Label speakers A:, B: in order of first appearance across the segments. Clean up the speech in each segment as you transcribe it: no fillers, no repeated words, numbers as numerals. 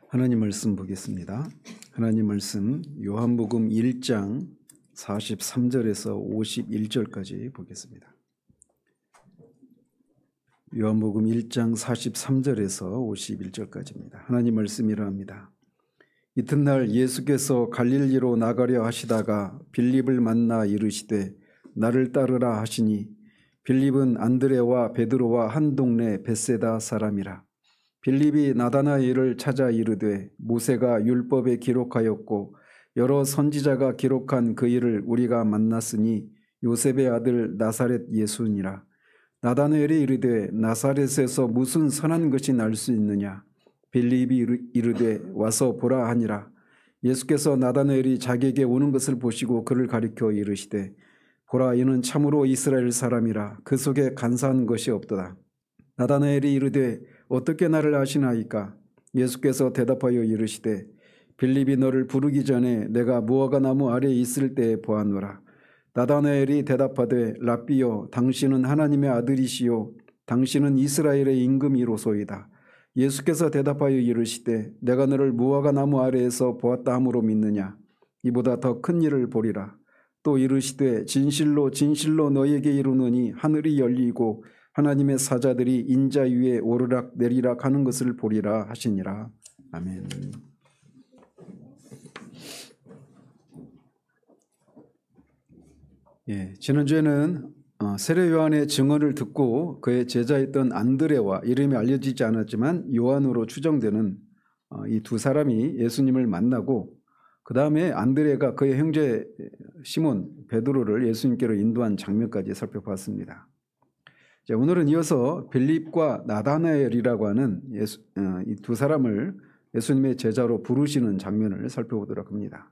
A: 하나님 말씀 보겠습니다. 하나님 말씀 요한복음 1장 43절에서 51절까지 보겠습니다. 요한복음 1장 43절에서 51절까지입니다. 하나님 말씀 이러합니다. 이튿날 예수께서 갈릴리로 나가려 하시다가 빌립을 만나 이르시되 나를 따르라 하시니 빌립은 안드레와 베드로와 한 동네 벳세다 사람이라. 빌립이 나다나엘을 찾아 이르되 모세가 율법에 기록하였고 여러 선지자가 기록한 그 일을 우리가 만났으니 요셉의 아들 나사렛 예수니라. 나다나엘이 이르되 나사렛에서 무슨 선한 것이 날 수 있느냐. 빌립이 이르되 와서 보라 하니라. 예수께서 나다나엘이 자기에게 오는 것을 보시고 그를 가리켜 이르시되 보라 이는 참으로 이스라엘 사람이라. 그 속에 간사한 것이 없도다. 나다나엘이 이르되 어떻게 나를 아시나이까? 예수께서 대답하여 이르시되 빌립이 너를 부르기 전에 내가 무화과 나무 아래에 있을 때에 보았노라. 나다나엘이 대답하되 랍비여 당신은 하나님의 아들이시요 당신은 이스라엘의 임금이로소이다. 예수께서 대답하여 이르시되 내가 너를 무화과 나무 아래에서 보았다 함으로 믿느냐? 이보다 더 큰 일을 보리라. 또 이르시되 진실로 진실로 너희에게 이르노니 하늘이 열리고 하나님의 사자들이 인자 위에 오르락 내리락 하는 것을 보리라 하시니라. 아멘. 지난주에는 세례 요한의 증언을 듣고 그의 제자였던 안드레와 이름이 알려지지 않았지만 요한으로 추정되는 이 두 사람이 예수님을 만나고 그 다음에 안드레가 그의 형제 시몬 베드로를 예수님께로 인도한 장면까지 살펴봤습니다. 오늘은 이어서 빌립과 나다나엘이라고 하는 이 두 사람을 예수님의 제자로 부르시는 장면을 살펴보도록 합니다.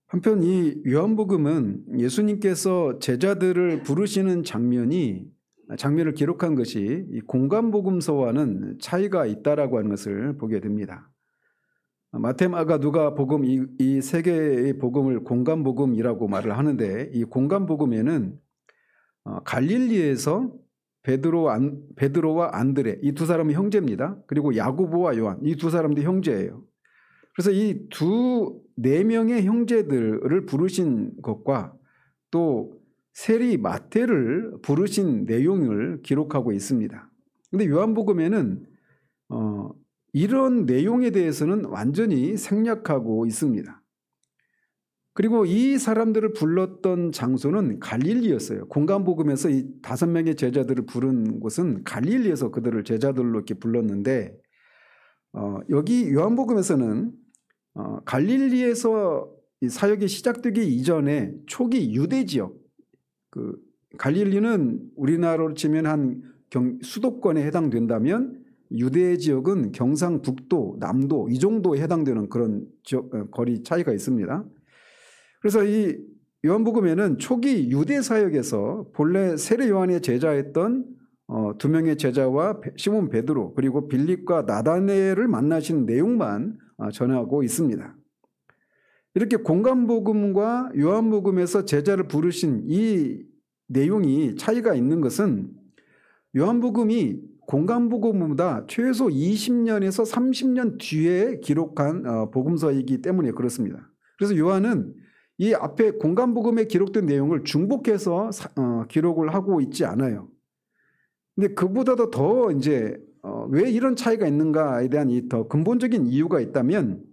A: 한편 이 요한복음은 예수님께서 제자들을 부르시는 장면을 기록한 것이 이 공관복음서와는 차이가 있다라고 하는 것을 보게 됩니다. 마태, 마가, 누가 복음 이 세 개의 복음을 공관복음이라고 말을 하는데 이 공관복음에는 갈릴리에서 베드로와 안드레 이 두 사람이 형제입니다. 그리고 야고보와 요한 이 두 사람도 형제예요. 그래서 이 네 명의 형제들을 부르신 것과 또 세리 마태를 부르신 내용을 기록하고 있습니다. 그런데 요한복음에는 이런 내용에 대해서는 완전히 생략하고 있습니다. 그리고 이 사람들을 불렀던 장소는 갈릴리였어요. 공관복음에서 이 5명의 제자들을 부른 곳은 갈릴리에서 그들을 제자들로 이렇게 불렀는데 여기 요한복음에서는 갈릴리에서 사역이 시작되기 이전에 초기 유대 지역, 갈릴리는 우리나라로 치면 한 수도권에 해당된다면 유대 지역은 경상북도, 남도 이 정도에 해당되는 그런 거리 차이가 있습니다. 그래서 이 요한복음에는 초기 유대 사역에서 본래 세례 요한의 제자였던 2명의 제자와 시몬 베드로 그리고 빌립과 나다나엘을 만나신 내용만 전하고 있습니다. 이렇게 공관복음과 요한복음에서 제자를 부르신 이 내용이 차이가 있는 것은 요한복음이 공관복음보다 최소 20년에서 30년 뒤에 기록한 복음서이기 때문에 그렇습니다. 그래서 요한은 이 앞에 공관복음에 기록된 내용을 중복해서 기록을 하고 있지 않아요. 근데 그보다도 더 이제 왜 이런 차이가 있는가에 대한 이 더 근본적인 이유가 있다면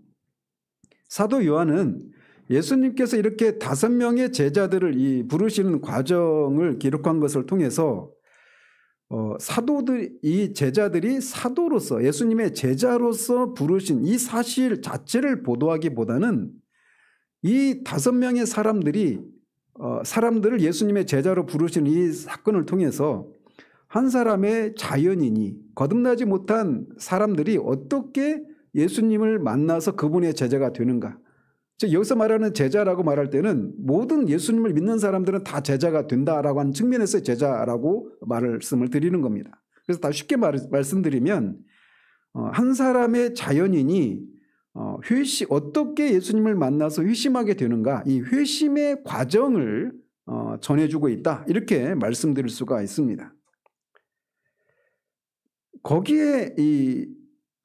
A: 사도 요한은 예수님께서 이렇게 5명의 제자들을 부르시는 과정을 기록한 것을 통해서 이 제자들이 사도로서 예수님의 제자로서 부르신 이 사실 자체를 보도하기보다는 이 5명의 사람들을 예수님의 제자로 부르신 이 사건을 통해서 한 사람의 자연인이 거듭나지 못한 사람들이 어떻게 예수님을 만나서 그분의 제자가 되는가. 즉 여기서 말하는 제자라고 말할 때는 모든 예수님을 믿는 사람들은 다 제자가 된다라고 하는 측면에서 제자라고 말씀을 드리는 겁니다. 그래서 다 쉽게 말씀드리면 한 사람의 자연인이 어떻게 예수님을 만나서 회심하게 되는가 이 회심의 과정을 전해주고 있다 이렇게 말씀드릴 수가 있습니다. 거기에 이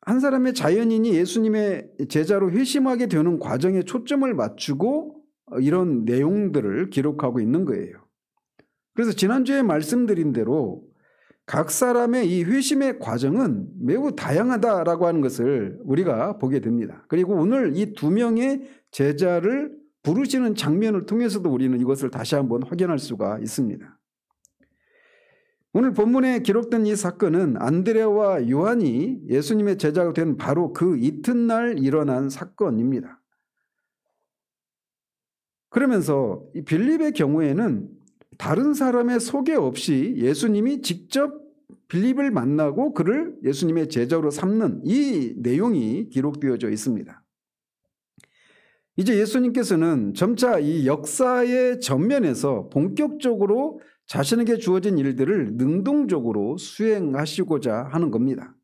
A: 한 사람의 자연인이 예수님의 제자로 회심하게 되는 과정에 초점을 맞추고 이런 내용들을 기록하고 있는 거예요. 그래서 지난주에 말씀드린 대로 각 사람의 이 회심의 과정은 매우 다양하다라고 하는 것을 우리가 보게 됩니다. 그리고 오늘 이 두 명의 제자를 부르시는 장면을 통해서도 우리는 이것을 다시 한번 확인할 수가 있습니다. 오늘 본문에 기록된 이 사건은 안드레와 요한이 예수님의 제자가 된 바로 그 이튿날 일어난 사건입니다. 그러면서 이 빌립의 경우에는 다른 사람의 소개 없이 예수님이 직접 빌립을 만나고 그를 예수님의 제자로 삼는 이 내용이 기록되어져 있습니다. 이제 예수님께서는 점차 이 역사의 전면에서 본격적으로 자신에게 주어진 일들을 능동적으로 수행하시고자 하는 겁니다.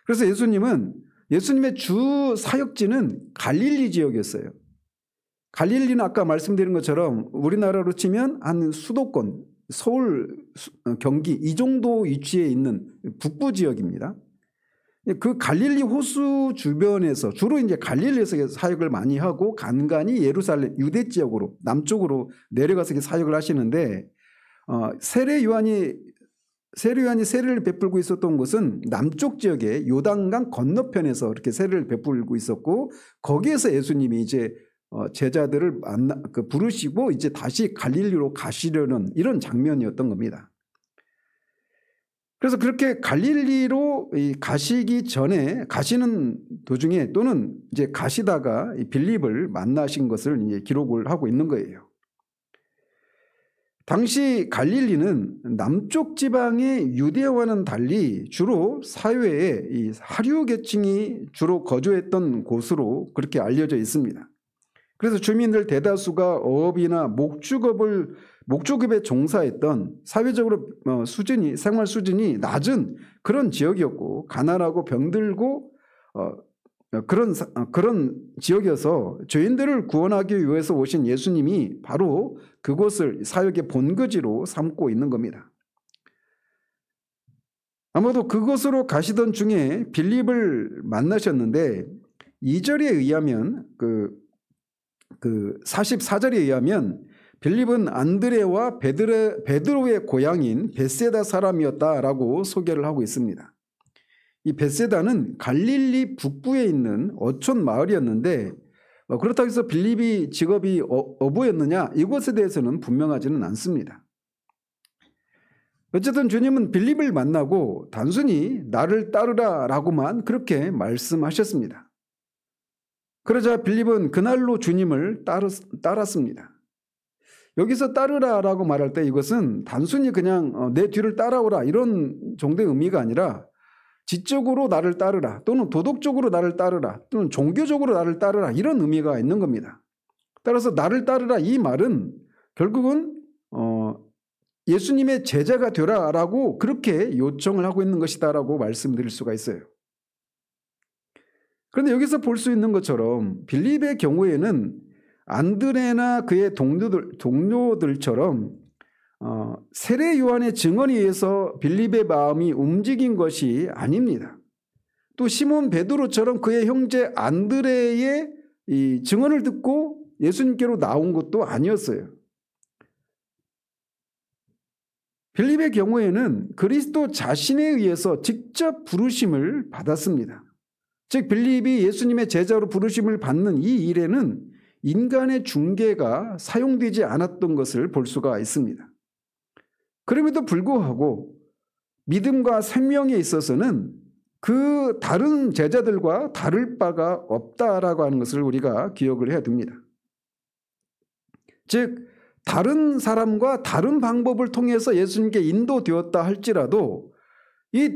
A: 그래서 예수님의 주 사역지는 갈릴리 지역이었어요. 갈릴리는 아까 말씀드린 것처럼 우리나라로 치면 한 수도권, 서울, 경기 이 정도 위치에 있는 북부 지역입니다. 그 갈릴리 호수 주변에서 주로 이제 갈릴리에서 사역을 많이 하고 간간히 예루살렘 유대 지역으로 남쪽으로 내려가서 사역을 하시는데 세례 요한이 세례를 베풀고 있었던 곳은 남쪽 지역의 요단강 건너편에서 이렇게 세례를 베풀고 있었고 거기에서 예수님이 이제 제자들을 부르시고 이제 다시 갈릴리로 가시려는 이런 장면이었던 겁니다. 그래서 그렇게 갈릴리로 가시기 전에 가시는 도중에 또는 이제 가시다가 빌립을 만나신 것을 이제 기록을 하고 있는 거예요. 당시 갈릴리는 남쪽 지방의 유대와는 달리 주로 사회에 이 하류 계층이 주로 거주했던 곳으로 그렇게 알려져 있습니다. 그래서 주민들 대다수가 어업이나 목축업에 종사했던 사회적으로 생활 수준이 낮은 그런 지역이었고 가난하고 병들고 그런 지역이어서 죄인들을 구원하기 위해서 오신 예수님이 바로 그곳을 사역의 본거지로 삼고 있는 겁니다. 아마도 그곳으로 가시던 중에 빌립을 만나셨는데 2절에 의하면 그 44절에 의하면 빌립은 안드레와 베드로의 고향인 벳세다 사람이었다라고 소개를 하고 있습니다. 이 벳세다는 갈릴리 북부에 있는 어촌 마을이었는데 그렇다고 해서 빌립이 직업이 어부였느냐 이것에 대해서는 분명하지는 않습니다. 어쨌든 주님은 빌립을 만나고 단순히 나를 따르라라고만 그렇게 말씀하셨습니다. 그러자 빌립은 그날로 주님을 따랐습니다. 여기서 따르라라고 말할 때 이것은 단순히 그냥 내 뒤를 따라오라 이런 정도의 의미가 아니라 지적으로 나를 따르라 또는 도덕적으로 나를 따르라 또는 종교적으로 나를 따르라 이런 의미가 있는 겁니다. 따라서 나를 따르라 이 말은 결국은 예수님의 제자가 되라라고 그렇게 요청을 하고 있는 것이다라고 말씀드릴 수가 있어요. 그런데 여기서 볼 수 있는 것처럼 빌립의 경우에는 안드레나 그의 동료들처럼 세례 요한의 증언에 의해서 빌립의 마음이 움직인 것이 아닙니다. 또 시몬 베드로처럼 그의 형제 안드레의 이 증언을 듣고 예수님께로 나온 것도 아니었어요. 빌립의 경우에는 그리스도 자신에 의해서 직접 부르심을 받았습니다. 즉 빌립이 예수님의 제자로 부르심을 받는 이 일에는 인간의 중개가 사용되지 않았던 것을 볼 수가 있습니다. 그럼에도 불구하고 믿음과 생명에 있어서는 그 다른 제자들과 다를 바가 없다라고 하는 것을 우리가 기억을 해야 됩니다. 즉 다른 사람과 다른 방법을 통해서 예수님께 인도되었다 할지라도 이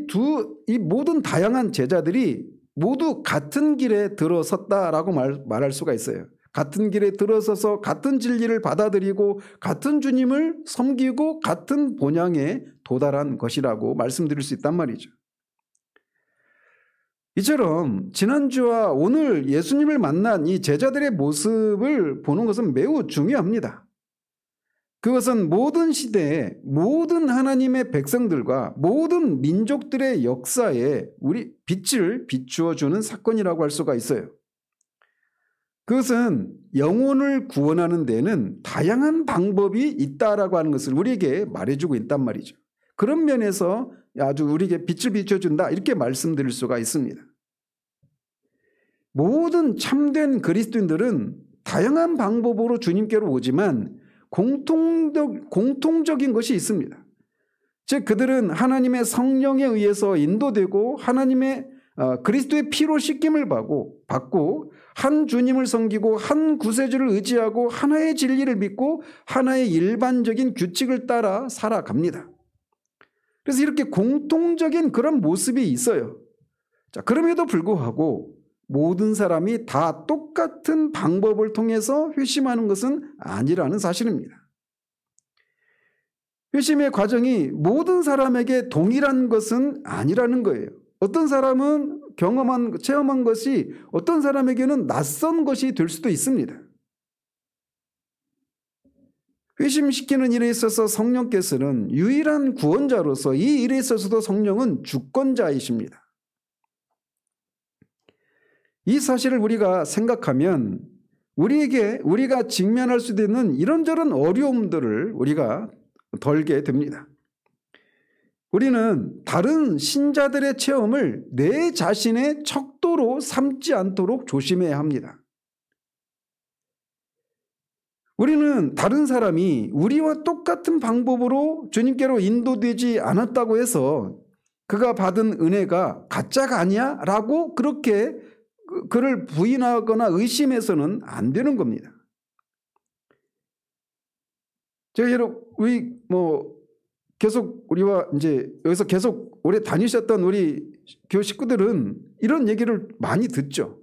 A: 모든 다양한 제자들이 모두 같은 길에 들어섰다라고 말할 수가 있어요. 같은 길에 들어서서 같은 진리를 받아들이고 같은 주님을 섬기고 같은 본향에 도달한 것이라고 말씀드릴 수 있단 말이죠. 이처럼 지난주와 오늘 예수님을 만난 이 제자들의 모습을 보는 것은 매우 중요합니다. 그것은 모든 시대에 모든 하나님의 백성들과 모든 민족들의 역사에 우리 빛을 비추어 주는 사건이라고 할 수가 있어요. 그것은 영혼을 구원하는 데는 다양한 방법이 있다라고 하는 것을 우리에게 말해주고 있단 말이죠. 그런 면에서 아주 우리에게 빛을 비춰준다 이렇게 말씀드릴 수가 있습니다. 모든 참된 그리스도인들은 다양한 방법으로 주님께로 오지만 공통적인 것이 있습니다. 즉 그들은 하나님의 성령에 의해서 인도되고 하나님의 그리스도의 피로 씻김을 받고 한 주님을 섬기고 한 구세주를 의지하고 하나의 진리를 믿고 하나의 일반적인 규칙을 따라 살아갑니다. 그래서 이렇게 공통적인 그런 모습이 있어요. 자, 그럼에도 불구하고 모든 사람이 다 똑같은 방법을 통해서 회심하는 것은 아니라는 사실입니다. 회심의 과정이 모든 사람에게 동일한 것은 아니라는 거예요. 어떤 사람은 체험한 것이 어떤 사람에게는 낯선 것이 될 수도 있습니다. 회심시키는 일에 있어서 성령께서는 유일한 구원자로서 이 일에 있어서도 성령은 주권자이십니다. 이 사실을 우리가 생각하면 우리가 직면할 수도 있는 이런저런 어려움들을 우리가 덜게 됩니다. 우리는 다른 신자들의 체험을 내 자신의 척도로 삼지 않도록 조심해야 합니다. 우리는 다른 사람이 우리와 똑같은 방법으로 주님께로 인도되지 않았다고 해서 그가 받은 은혜가 가짜가 아니야? 라고 그렇게 그를 부인하거나 의심해서는 안 되는 겁니다. 우리 계속 우리와 이제 여기서 계속 오래 다니셨던 우리 교회 식구들은 이런 얘기를 많이 듣죠.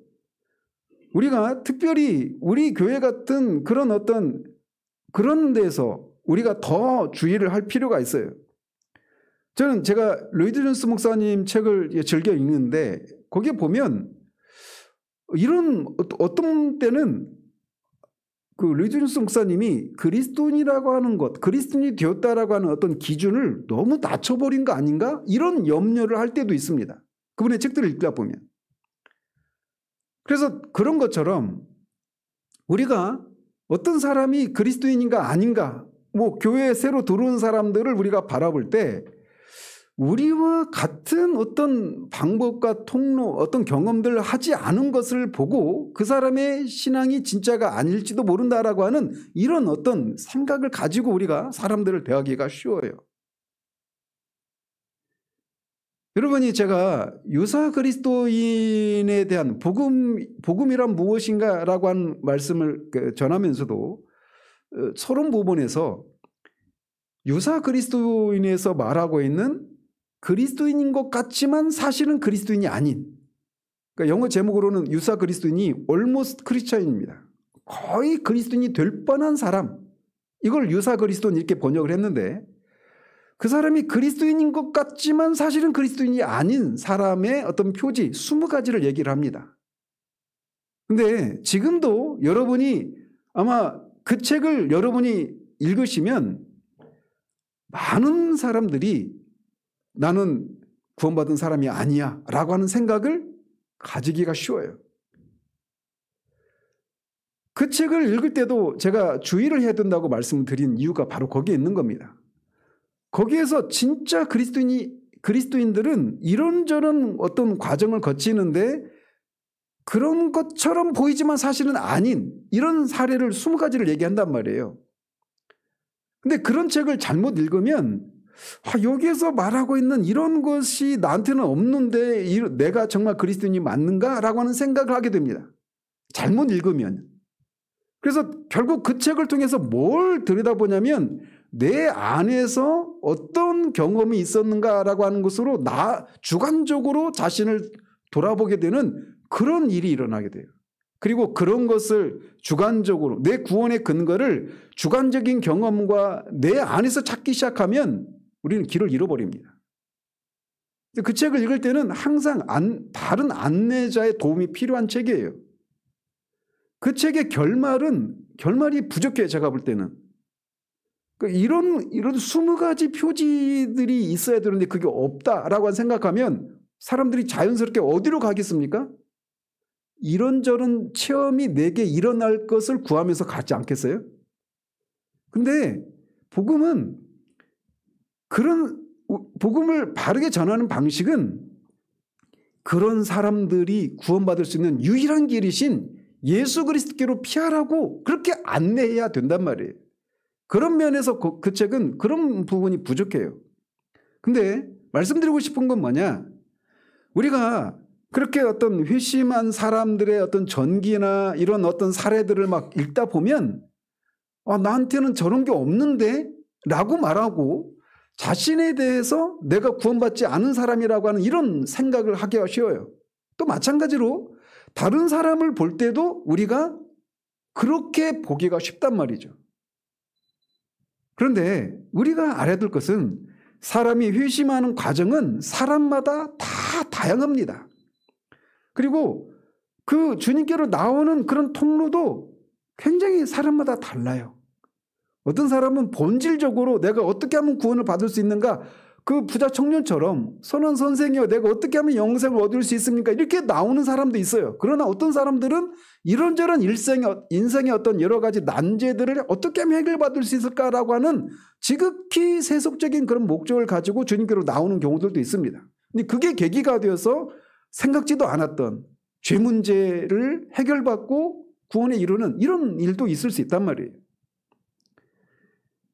A: 우리가 특별히 우리 교회 같은 그런 데서 우리가 더 주의를 할 필요가 있어요. 제가 로이드 존스 목사님 책을 즐겨 읽는데 거기에 보면 어떤 때는 그 로이드 존스 목사님이 그리스도인이라고 하는 것, 그리스도인이 되었다라고 하는 어떤 기준을 너무 낮춰버린 거 아닌가? 이런 염려를 할 때도 있습니다. 그분의 책들을 읽다 보면. 그래서 그런 것처럼 우리가 어떤 사람이 그리스도인인가 아닌가, 교회에 새로 들어온 사람들을 우리가 바라볼 때 우리와 같은 어떤 방법과 통로, 어떤 경험들을 하지 않은 것을 보고 그 사람의 신앙이 진짜가 아닐지도 모른다라고 하는 이런 어떤 생각을 가지고 우리가 사람들을 대하기가 쉬워요. 여러분이 제가 유사 그리스도인에 대한 복음이란 무엇인가라고 하는 말씀을 전하면서도 서론 부분에서 유사 그리스도인에서 말하고 있는 그리스도인인 것 같지만 사실은 그리스도인이 아닌, 그러니까 영어 제목으로는 유사 그리스도인이 almost Christian입니다. 거의 그리스도인이 될 뻔한 사람, 이걸 유사 그리스도인 이렇게 번역을 했는데 그 사람이 그리스도인인 것 같지만 사실은 그리스도인이 아닌 사람의 어떤 표지 20가지를 얘기를 합니다. 근데 지금도 여러분이 아마 그 책을 여러분이 읽으시면 많은 사람들이 나는 구원받은 사람이 아니야 라고 하는 생각을 가지기가 쉬워요. 그 책을 읽을 때도 제가 주의를 해야 된다고 말씀을 드린 이유가 바로 거기에 있는 겁니다. 거기에서 진짜 그리스도인들은 이런저런 어떤 과정을 거치는데 그런 것처럼 보이지만 사실은 아닌 이런 사례를 20가지를 얘기한단 말이에요. 근데 그런 책을 잘못 읽으면 여기에서 말하고 있는 이런 것이 나한테는 없는데 내가 정말 그리스도인이 맞는가라고 하는 생각을 하게 됩니다. 잘못 읽으면. 그래서 결국 그 책을 통해서 뭘 들여다보냐면 내 안에서 어떤 경험이 있었는가라고 하는 것으로 주관적으로 자신을 돌아보게 되는 그런 일이 일어나게 돼요. 그리고 그런 것을 주관적으로 내 구원의 근거를 주관적인 경험과 내 안에서 찾기 시작하면 우리는 길을 잃어버립니다. 그 책을 읽을 때는 항상 다른 안내자의 도움이 필요한 책이에요. 그 책의 결말이 부족해요. 제가 볼 때는. 이런 20가지 표지들이 있어야 되는데 그게 없다라고 생각하면 사람들이 자연스럽게 어디로 가겠습니까? 이런저런 체험이 내게 일어날 것을 구하면서 가지 않겠어요? 근데 복음은 복음을 바르게 전하는 방식은 그런 사람들이 구원받을 수 있는 유일한 길이신 예수 그리스도께로 피하라고 그렇게 안내해야 된단 말이에요. 그런 면에서 그 책은 그런 부분이 부족해요. 근데 말씀드리고 싶은 건 뭐냐? 우리가 그렇게 어떤 회심한 사람들의 어떤 전기나 이런 어떤 사례들을 막 읽다 보면 나한테는 저런 게 없는데? 라고 말하고 자신에 대해서 내가 구원받지 않은 사람이라고 하는 이런 생각을 하기가 쉬워요. 또 마찬가지로 다른 사람을 볼 때도 우리가 그렇게 보기가 쉽단 말이죠. 그런데 우리가 알아야 될 것은 사람이 회심하는 과정은 사람마다 다 다양합니다. 그리고 그 주님께로 나오는 그런 통로도 굉장히 사람마다 달라요. 어떤 사람은 본질적으로 내가 어떻게 하면 구원을 받을 수 있는가, 그 부자 청년처럼 선원 선생이여 내가 어떻게 하면 영생을 얻을 수 있습니까? 이렇게 나오는 사람도 있어요. 그러나 어떤 사람들은 이런저런 인생의 어떤 여러 가지 난제들을 어떻게 하면 해결받을 수 있을까라고 하는 지극히 세속적인 그런 목적을 가지고 주님께로 나오는 경우들도 있습니다. 근데 그게 계기가 되어서 생각지도 않았던 죄 문제를 해결받고 구원에 이르는 이런 일도 있을 수 있단 말이에요.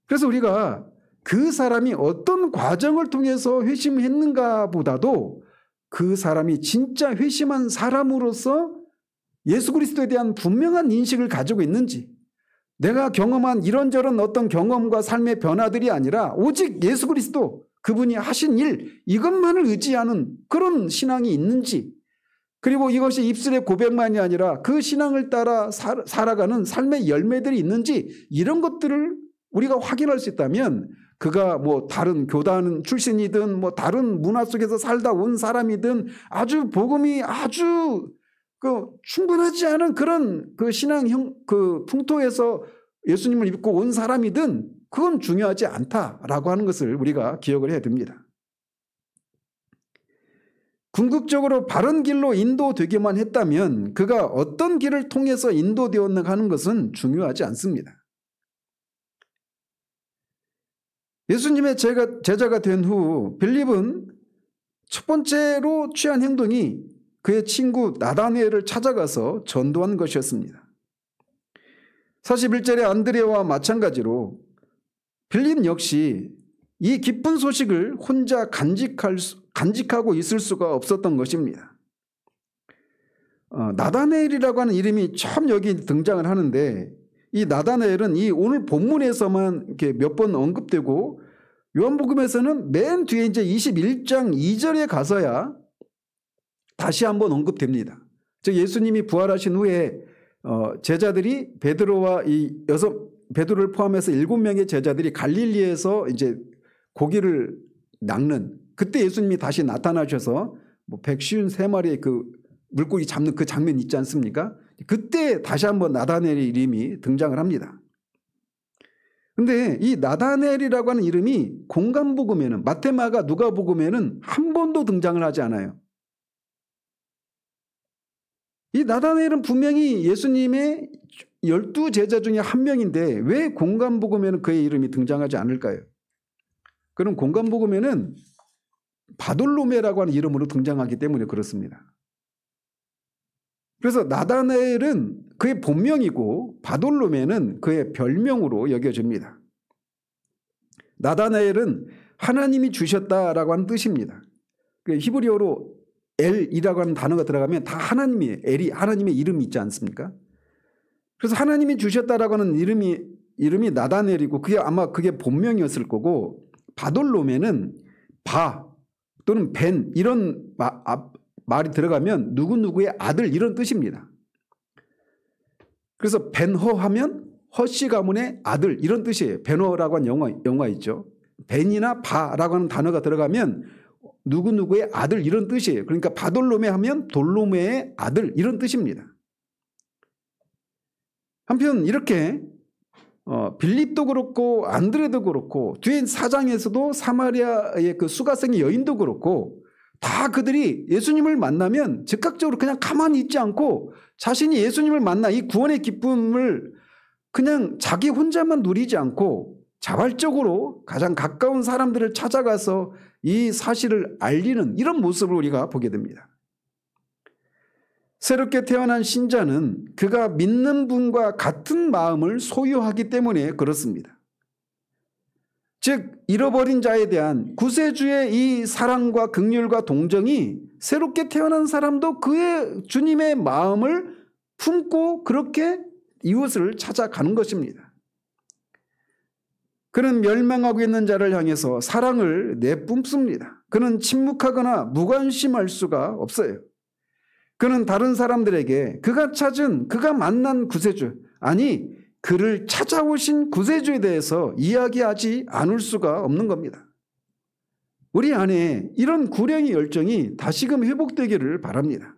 A: 그래서 우리가 그 사람이 어떤 과정을 통해서 회심했는가 보다도 그 사람이 진짜 회심한 사람으로서 예수 그리스도에 대한 분명한 인식을 가지고 있는지, 내가 경험한 이런저런 어떤 경험과 삶의 변화들이 아니라 오직 예수 그리스도 그분이 하신 일 이것만을 의지하는 그런 신앙이 있는지, 그리고 이것이 입술의 고백만이 아니라 그 신앙을 따라 살아가는 삶의 열매들이 있는지, 이런 것들을 우리가 확인할 수 있다면 그가 뭐 다른 교단 출신이든 뭐 다른 문화 속에서 살다 온 사람이든 아주 복음이 아주 충분하지 않은 그런 그 신앙 그 풍토에서 예수님을 믿고 온 사람이든 그건 중요하지 않다라고 하는 것을 우리가 기억을 해야 됩니다. 궁극적으로 바른 길로 인도되기만 했다면 그가 어떤 길을 통해서 인도되었는가 하는 것은 중요하지 않습니다. 예수님의 제자가 된 후 빌립은 첫 번째로 취한 행동이 그의 친구 나다나엘을 찾아가서 전도한 것이었습니다. 41절의 안드레와 마찬가지로 빌립 역시 이 기쁜 소식을 혼자 간직하고 있을 수가 없었던 것입니다. 나다나엘이라고 하는 이름이 처음 여기 등장을 하는데, 이 나다나엘은 이 오늘 본문에서만 이렇게 몇 번 언급되고 요한복음에서는 맨 뒤에 이제 21장 2절에 가서야 다시 한번 언급됩니다. 즉 예수님이 부활하신 후에 제자들이 베드로와 베드로를 포함해서 7명의 제자들이 갈릴리에서 이제 고기를 낚는, 그때 예수님이 다시 나타나셔서 뭐 153마리의 그 물고기 잡는 그 장면 있지 않습니까? 그때 다시 한번 나다나엘의 이름이 등장을 합니다. 근데 이 나다나엘이라고 하는 이름이 공간복음에는, 마태, 마가, 누가복음에는 한 번도 등장을 하지 않아요. 이 나다나엘은 분명히 예수님의 12제자 중에 한 명인데 왜 공간복음에는 그의 이름이 등장하지 않을까요? 그럼 공간복음에는 바돌로메라고 하는 이름으로 등장하기 때문에 그렇습니다. 그래서 나다나엘은 그의 본명이고 바돌로메는 그의 별명으로 여겨집니다. 나다나엘은 하나님이 주셨다라고 하는 뜻입니다. 히브리어로 엘이라고 하는 단어가 들어가면 다 하나님이에요. 엘이 하나님의 이름이 있지 않습니까? 그래서 하나님이 주셨다라고 하는 이름이 나다나엘이고 그게 본명이었을 거고, 바돌로메는 바 또는 벤 이런 말이 들어가면 누구누구의 아들 이런 뜻입니다. 그래서 벤허 하면 허씨 가문의 아들 이런 뜻이에요. 벤허라고 하는 영화 있죠. 벤이나 바라고 하는 단어가 들어가면 누구누구의 아들 이런 뜻이에요. 그러니까 바돌로메 하면 돌로메의 아들 이런 뜻입니다. 한편 이렇게 빌립도 그렇고 안드레도 그렇고 뒤에 4장에서도 사마리아의 그 수가성의 여인도 그렇고 다 그들이 예수님을 만나면 즉각적으로 그냥 가만히 있지 않고 자신이 예수님을 만나 이 구원의 기쁨을 그냥 자기 혼자만 누리지 않고 자발적으로 가장 가까운 사람들을 찾아가서 이 사실을 알리는 이런 모습을 우리가 보게 됩니다. 새롭게 태어난 신자는 그가 믿는 분과 같은 마음을 소유하기 때문에 그렇습니다. 즉 잃어버린 자에 대한 구세주의 이 사랑과 긍휼과 동정이 새롭게 태어난 사람도 그의 주님의 마음을 품고 그렇게 이웃을 찾아가는 것입니다. 그는 멸망하고 있는 자를 향해서 사랑을 내뿜습니다. 그는 침묵하거나 무관심할 수가 없어요. 그는 다른 사람들에게 그가 만난 구세주, 아니 그를 찾아오신 구세주에 대해서 이야기하지 않을 수가 없는 겁니다. 우리 안에 이런 구령의 열정이 다시금 회복되기를 바랍니다.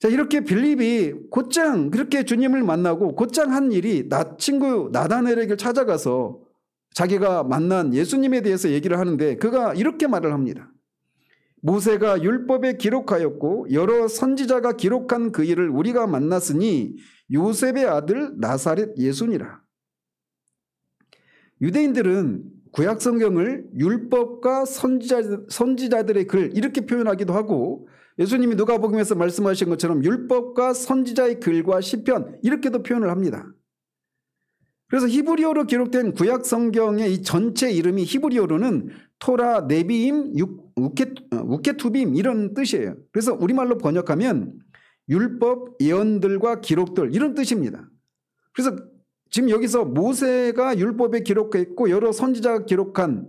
A: 자, 이렇게 빌립이 곧장 그렇게 주님을 만나고 곧장 한 일이 친구 나다나엘에게 찾아가서 자기가 만난 예수님에 대해서 얘기를 하는데 그가 이렇게 말을 합니다. 모세가 율법에 기록하였고 여러 선지자가 기록한 그 일을 우리가 만났으니 요셉의 아들 나사렛 예수니라. 유대인들은 구약 성경을 율법과 선지자들의 글 이렇게 표현하기도 하고 예수님이 누가복음에서 말씀하신 것처럼 율법과 선지자의 글과 시편 이렇게도 표현을 합니다. 그래서 히브리어로 기록된 구약 성경의 이 전체 이름이 히브리어로는 토라, 네비임, 우케투빔 이런 뜻이에요. 그래서 우리말로 번역하면 율법, 예언들과 기록들 이런 뜻입니다. 그래서 지금 여기서 모세가 율법에 기록했고 여러 선지자가 기록한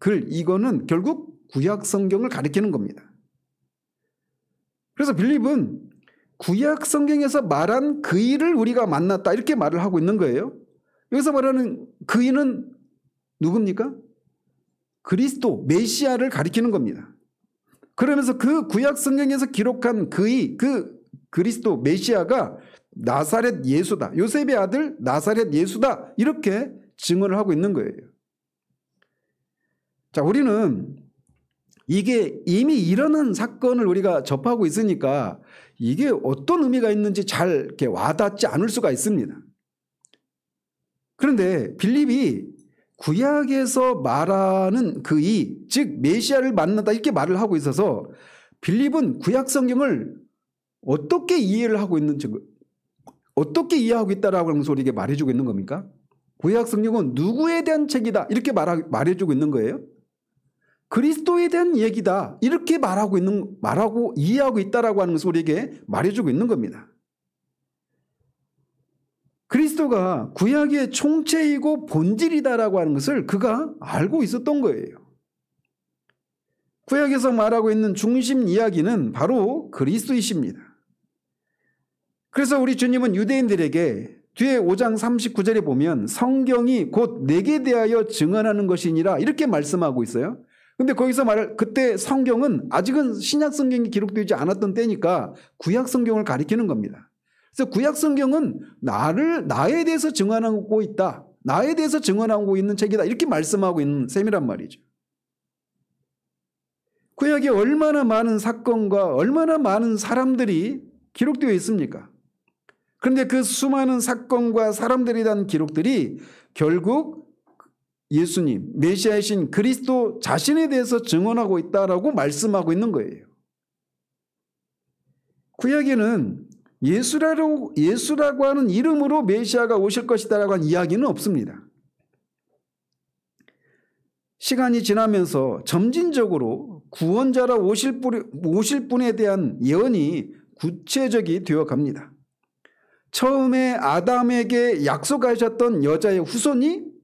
A: 글 이거는 결국 구약 성경을 가리키는 겁니다. 그래서 빌립은 구약 성경에서 말한 그이를 우리가 만났다 이렇게 말을 하고 있는 거예요. 여기서 말하는 그이는 누굽니까? 그리스도, 메시아를 가리키는 겁니다. 그러면서 그 구약 성경에서 기록한 그이, 그 그리스도, 메시아가 나사렛 예수다. 요셉의 아들 나사렛 예수다. 이렇게 증언을 하고 있는 거예요. 자, 우리는 이게 이미 일어난 사건을 우리가 접하고 있으니까 이게 어떤 의미가 있는지 잘 이렇게 와닿지 않을 수가 있습니다. 그런데 빌립이 구약에서 말하는 그이, 즉 메시아를 만나다 이렇게 말을 하고 있어서 빌립은 구약 성경을 어떻게 이해를 하고 있는지, 어떻게 이해하고 있다라고 하면서 우리에게 말해주고 있는 겁니까? 구약 성경은 누구에 대한 책이다 이렇게 말해주고 있는 거예요. 그리스도에 대한 얘기다 이렇게 말하고 이해하고 있다라고 하는 것을 우리에게 말해주고 있는 겁니다. 그리스도가 구약의 총체이고 본질이다라고 하는 것을 그가 알고 있었던 거예요. 구약에서 말하고 있는 중심 이야기는 바로 그리스도이십니다. 그래서 우리 주님은 유대인들에게 뒤에 5장 39절에 보면 성경이 곧 내게 대하여 증언하는 것이니라 이렇게 말씀하고 있어요. 근데 거기서 그때 성경은 아직은 신약 성경이 기록되지 않았던 때니까 구약 성경을 가리키는 겁니다. 그래서 구약 성경은 나에 대해서 증언하고 있다. 나에 대해서 증언하고 있는 책이다. 이렇게 말씀하고 있는 셈이란 말이죠. 구약에 얼마나 많은 사건과 얼마나 많은 사람들이 기록되어 있습니까? 그런데 그 수많은 사건과 사람들에 대한 기록들이 결국 예수님, 메시아이신 그리스도 자신에 대해서 증언하고 있다라고 말씀하고 있는 거예요. 구약에는 예수라고 하는 이름으로 메시아가 오실 것이다라고 하는 이야기는 없습니다. 시간이 지나면서 점진적으로 구원자라 오실 분에 대한 예언이 구체적이 되어 갑니다. 처음에 아담에게 약속하셨던 여자의 후손이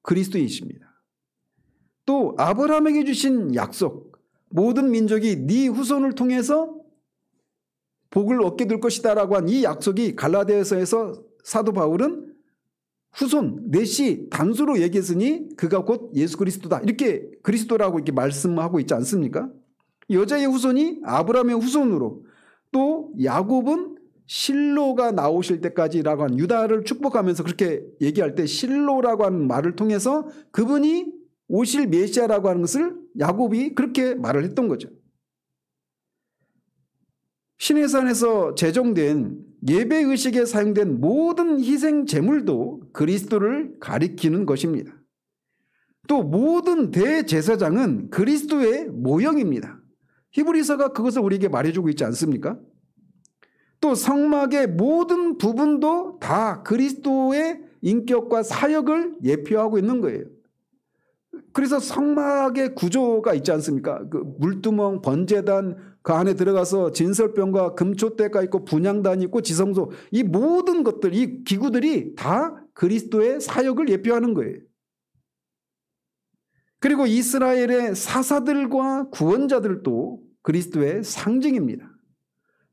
A: 그리스도이십니다. 또 아브라함에게 주신 약속, 모든 민족이 네 후손을 통해서 복을 얻게 될 것이다 라고 한 이 약속이 갈라디아서에서 사도 바울은 후손, 넷이 단수로 얘기했으니 그가 곧 예수 그리스도다. 이렇게 그리스도라고 이렇게 말씀하고 있지 않습니까? 여자의 후손이 아브라함의 후손으로 또 야곱은 실로가 나오실 때까지라고 하는, 유다를 축복하면서 그렇게 얘기할 때 실로라고 하는 말을 통해서 그분이 오실 메시아라고 하는 것을 야곱이 그렇게 말을 했던 거죠. 시내산에서 제정된 예배의식에 사용된 모든 희생 제물도 그리스도를 가리키는 것입니다. 또 모든 대제사장은 그리스도의 모형입니다. 히브리서가 그것을 우리에게 말해주고 있지 않습니까? 또 성막의 모든 부분도 다 그리스도의 인격과 사역을 예표하고 있는 거예요. 그래서 성막의 구조가 있지 않습니까? 그 물두멍, 번제단, 그 안에 들어가서 진설병과 금초대가 있고 분향단이 있고 지성소, 이 모든 것들, 이 기구들이 다 그리스도의 사역을 예표하는 거예요. 그리고 이스라엘의 사사들과 구원자들도 그리스도의 상징입니다.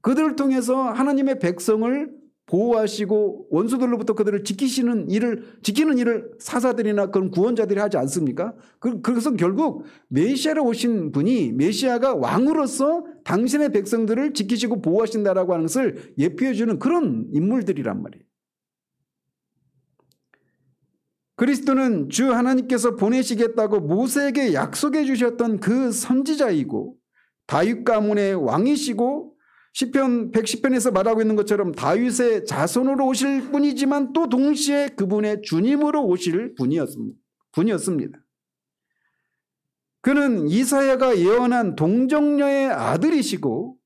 A: 그들을 통해서 하나님의 백성을 보호하시고 원수들로부터 그들을 지키는 일을 사사들이나 그런 구원자들이 하지 않습니까? 그것은 결국 메시아로 오신 분이, 메시아가 왕으로서 당신의 백성들을 지키시고 보호하신다라고 하는 것을 예표해 주는 그런 인물들이란 말이에요. 그리스도는 주 하나님께서 보내시겠다고 모세에게 약속해 주셨던 그 선지자이고 다윗 가문의 왕이시고 시편 110편에서 말하고 있는 것처럼 다윗의 자손으로 오실 분이지만 또 동시에 그분의 주님으로 오실 분이었습니다. 그는 이사야가 예언한 동정녀의 아들이시고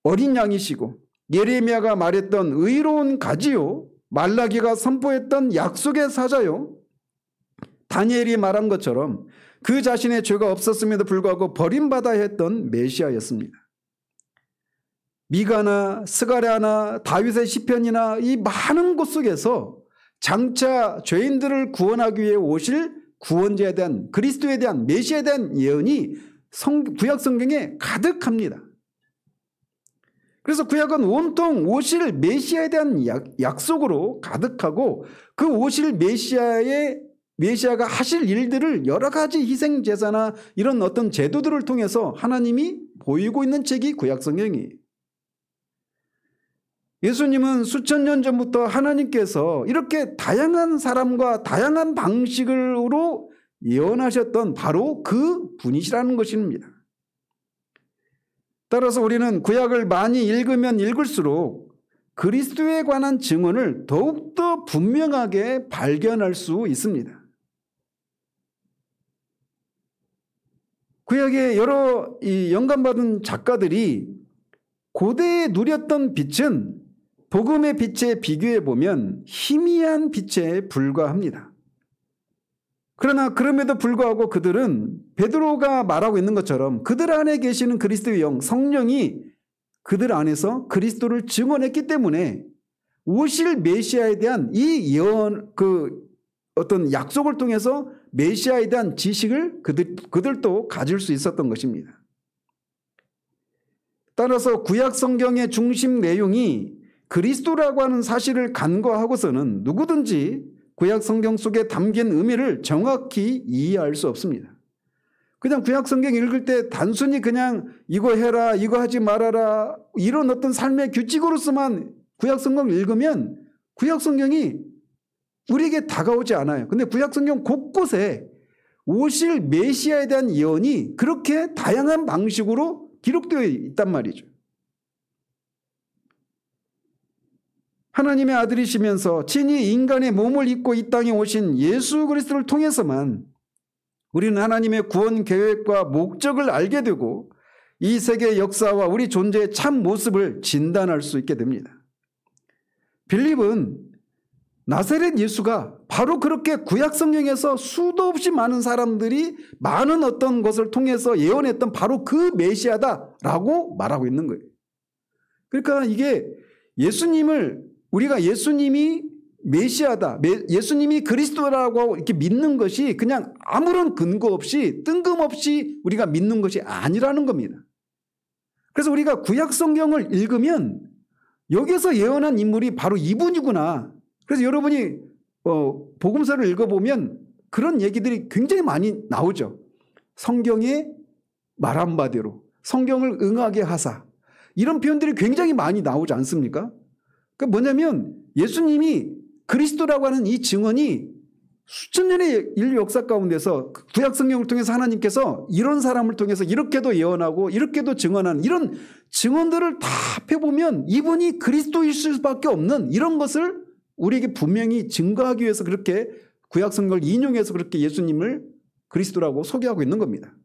A: 어린 양이시고 예레미야가 말했던 의로운 가지요, 말라기가 선포했던 약속의 사자요, 다니엘이 말한 것처럼 그 자신의 죄가 없었음에도 불구하고 버림받아야 했던 메시아였습니다. 미가나 스가랴나 다윗의 시편이나 이 많은 곳 속에서 장차 죄인들을 구원하기 위해 오실 구원자에 대한, 그리스도에 대한, 메시아에 대한 예언이 구약 성경에 가득합니다. 그래서 구약은 온통 오실 메시아에 대한 약속으로 가득하고 그 오실 메시아가 하실 일들을 여러 가지 희생 제사나 이런 어떤 제도들을 통해서 하나님이 보이고 있는 책이 구약 성경이에요. 예수님은 수천 년 전부터 하나님께서 이렇게 다양한 사람과 다양한 방식으로 예언하셨던 바로 그 분이시라는 것입니다. 따라서 우리는 구약을 많이 읽으면 읽을수록 그리스도에 관한 증언을 더욱더 분명하게 발견할 수 있습니다. 구약의 여러 영감받은 작가들이 고대에 누렸던 빛은 복음의 빛에 비교해 보면 희미한 빛에 불과합니다. 그러나 그럼에도 불구하고 그들은 베드로가 말하고 있는 것처럼 그들 안에 계시는 그리스도의 영, 성령이 그들 안에서 그리스도를 증언했기 때문에 오실 메시아에 대한 이 예언, 어떤 약속을 통해서 메시아에 대한 지식을 그들도 가질 수 있었던 것입니다. 따라서 구약 성경의 중심 내용이 그리스도라고 하는 사실을 간과하고서는 누구든지 구약 성경 속에 담긴 의미를 정확히 이해할 수 없습니다. 그냥 구약 성경 읽을 때 단순히 그냥 이거 해라, 이거 하지 말아라, 이런 어떤 삶의 규칙으로서만 구약 성경을 읽으면 구약 성경이 우리에게 다가오지 않아요. 근데 구약 성경 곳곳에 오실 메시아에 대한 예언이 그렇게 다양한 방식으로 기록되어 있단 말이죠. 하나님의 아들이시면서 친히 인간의 몸을 입고 이 땅에 오신 예수 그리스도를 통해서만 우리는 하나님의 구원 계획과 목적을 알게 되고 이 세계의 역사와 우리 존재의 참 모습을 진단할 수 있게 됩니다. 빌립은 나사렛 예수가 바로 그렇게 구약 성경에서 수도 없이 많은 사람들이 많은 어떤 것을 통해서 예언했던 바로 그 메시아다라고 말하고 있는 거예요. 그러니까 이게 우리가 예수님이 메시아다, 예수님이 그리스도라고 이렇게 믿는 것이 그냥 아무런 근거 없이 뜬금없이 우리가 믿는 것이 아니라는 겁니다. 그래서 우리가 구약 성경을 읽으면 여기서 예언한 인물이 바로 이분이구나. 그래서 여러분이 복음서를 읽어보면 그런 얘기들이 굉장히 많이 나오죠. 성경에 말한 바대로 성경을 응하게 하사 이런 표현들이 굉장히 많이 나오지 않습니까? 그러니까 뭐냐면 예수님이 그리스도라고 하는 이 증언이 수천 년의 인류 역사 가운데서 구약 성경을 통해서 하나님께서 이런 사람을 통해서 이렇게도 예언하고 이렇게도 증언하는 이런 증언들을 다 펴보면 이분이 그리스도일 수밖에 없는 이런 것을 우리에게 분명히 증거하기 위해서 그렇게 구약 성경을 인용해서 그렇게 예수님을 그리스도라고 소개하고 있는 겁니다.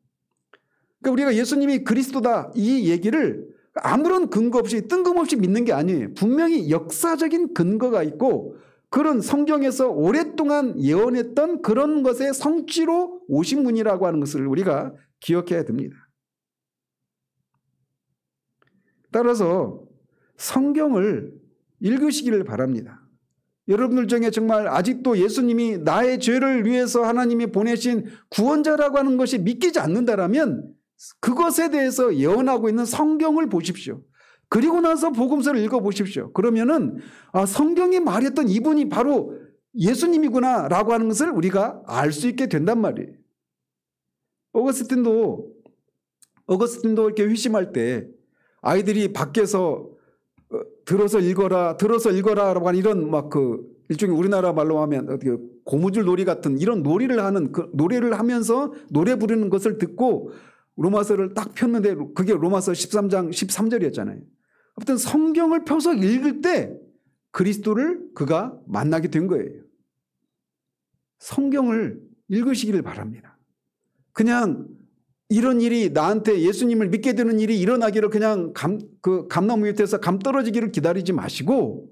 A: 그러니까 우리가 예수님이 그리스도다 이 얘기를 아무런 근거 없이 뜬금없이 믿는 게 아니에요. 분명히 역사적인 근거가 있고 그런 성경에서 오랫동안 예언했던 그런 것의 성취로 오신 분이라고 하는 것을 우리가 기억해야 됩니다. 따라서 성경을 읽으시기를 바랍니다. 여러분들 중에 정말 아직도 예수님이 나의 죄를 위해서 하나님이 보내신 구원자라고 하는 것이 믿기지 않는다라면 그것에 대해서 예언하고 있는 성경을 보십시오. 그리고 나서 복음서를 읽어보십시오. 그러면은 성경이 말했던 이분이 바로 예수님이구나 라고 하는 것을 우리가 알 수 있게 된단 말이에요. 어거스틴도 이렇게 회심할 때 아이들이 밖에서 들어서 읽어라라고 하는 이런 막 일종의 우리나라 말로 하면 어떻게 고무줄 놀이 같은 이런 놀이를 하는 노래를 하면서 노래 부르는 것을 듣고 로마서를 딱 폈는데 그게 로마서 13장 13절이었잖아요. 아무튼 성경을 펴서 읽을 때 그리스도를 그가 만나게 된 거예요. 성경을 읽으시기를 바랍니다. 그냥 이런 일이 나한테 예수님을 믿게 되는 일이 일어나기를 그냥 감나무 밑에서 감 떨어지기를 기다리지 마시고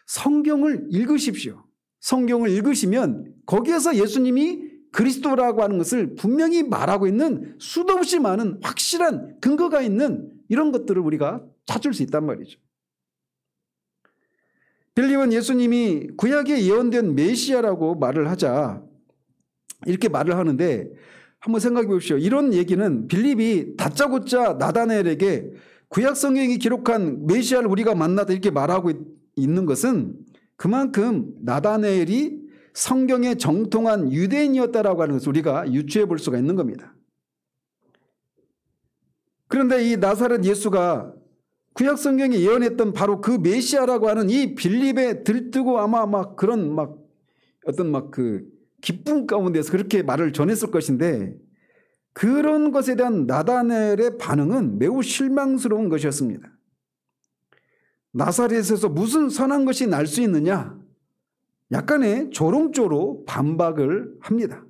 A: 성경을 읽으십시오. 성경을 읽으시면 거기에서 예수님이 그리스도라고 하는 것을 분명히 말하고 있는 수도 없이 많은 확실한 근거가 있는 이런 것들을 우리가 찾을 수 있단 말이죠. 빌립은 예수님이 구약에 예언된 메시아라고 말을 하자 이렇게 말을 하는데 한번 생각해 보십시오. 이런 얘기는 빌립이 다짜고짜 나다나엘에게 구약 성경이 기록한 메시아를 우리가 만나다 이렇게 말하고 있는 것은 그만큼 나다나엘이 성경에 정통한 유대인이었다라고 하는 것을 우리가 유추해 볼 수가 있는 겁니다. 그런데 이 나사렛 예수가 구약 성경에 예언했던 바로 그 메시아라고 하는 이 빌립에 들뜨고 아마 막 그런 어떤 기쁨 가운데서 그렇게 말을 전했을 것인데 그런 것에 대한 나다나엘의 반응은 매우 실망스러운 것이었습니다. 나사렛에서 무슨 선한 것이 날 수 있느냐? 약간의 조롱조로 반박을 합니다.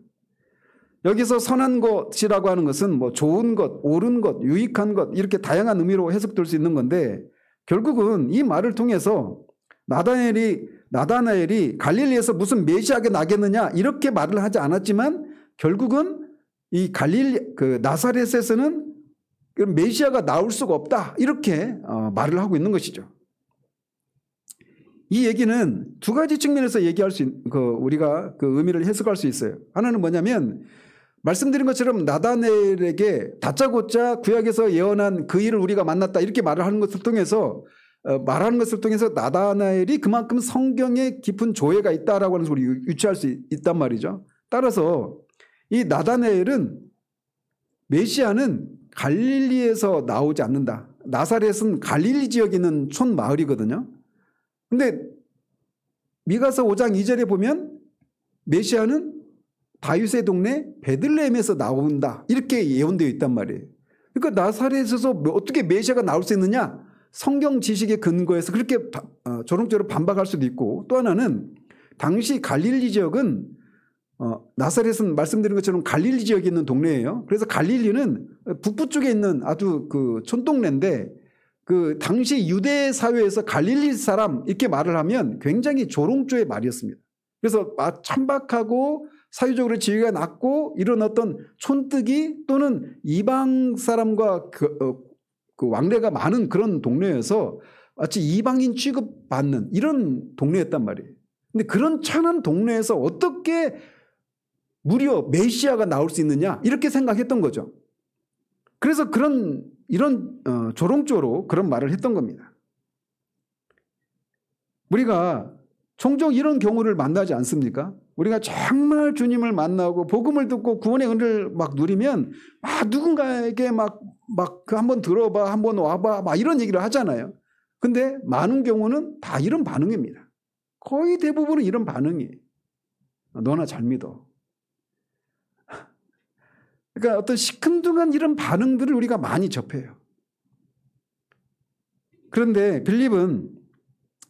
A: 여기서 선한 것이라고 하는 것은 좋은 것, 옳은 것, 유익한 것 이렇게 다양한 의미로 해석될 수 있는 건데 결국은 이 말을 통해서 나다나엘이 갈릴리에서 무슨 메시아가 나겠느냐 이렇게 말을 하지 않았지만 결국은 이 나사렛에서는 메시아가 나올 수가 없다 이렇게 말을 하고 있는 것이죠. 이 얘기는 두 가지 측면에서 얘기할 수 우리가 그 의미를 해석할 수 있어요. 하나는 뭐냐면 말씀드린 것처럼 나다나엘에게 다짜고짜 구약에서 예언한 그 일을 우리가 만났다 이렇게 말하는 것을 통해서 나다나엘이 그만큼 성경에 깊은 조예가 있다라고 하는 것을 우리 유추할 수 있단 말이죠. 따라서 이 나다나엘은 메시아는 갈릴리에서 나오지 않는다. 나사렛은 갈릴리 지역에 있는 촌 마을이거든요. 근데 미가서 5장 2절에 보면 메시아는 다윗의 동네 베들레헴에서 나온다 이렇게 예언되어 있단 말이에요. 그러니까 나사렛에서 어떻게 메시아가 나올 수 있느냐? 성경 지식에 근거해서 그렇게 조롱조로 반박할 수도 있고 또 하나는 당시 갈릴리 지역은 나사렛은 말씀드린 것처럼 갈릴리 지역에 있는 동네예요. 그래서 갈릴리는 북부 쪽에 있는 아주 촌동네인데 당시 유대 사회에서 갈릴리 사람 이렇게 말을 하면 굉장히 조롱조의 말이었습니다. 그래서 천박하고 사회적으로 지위가 낮고 이런 어떤 촌뜨기 또는 이방 사람과 왕래가 많은 그런 동네여서 마치 이방인 취급받는 이런 동네였단 말이에요. 근데 그런 천한 동네에서 어떻게 무려 메시아가 나올 수 있느냐 이렇게 생각했던 거죠. 그래서 이런 조롱조로 그런 말을 했던 겁니다. 우리가 종종 이런 경우를 만나지 않습니까? 우리가 정말 주님을 만나고 복음을 듣고 구원의 은혜를 막 누리면 막 누군가에게 막 한번 들어봐, 한번 와봐, 막 이런 얘기를 하잖아요. 근데 많은 경우는 다 이런 반응입니다. 거의 대부분은 이런 반응이에요. 너나 잘 믿어. 그러니까 어떤 시큰둥한 이런 반응들을 우리가 많이 접해요. 그런데 빌립은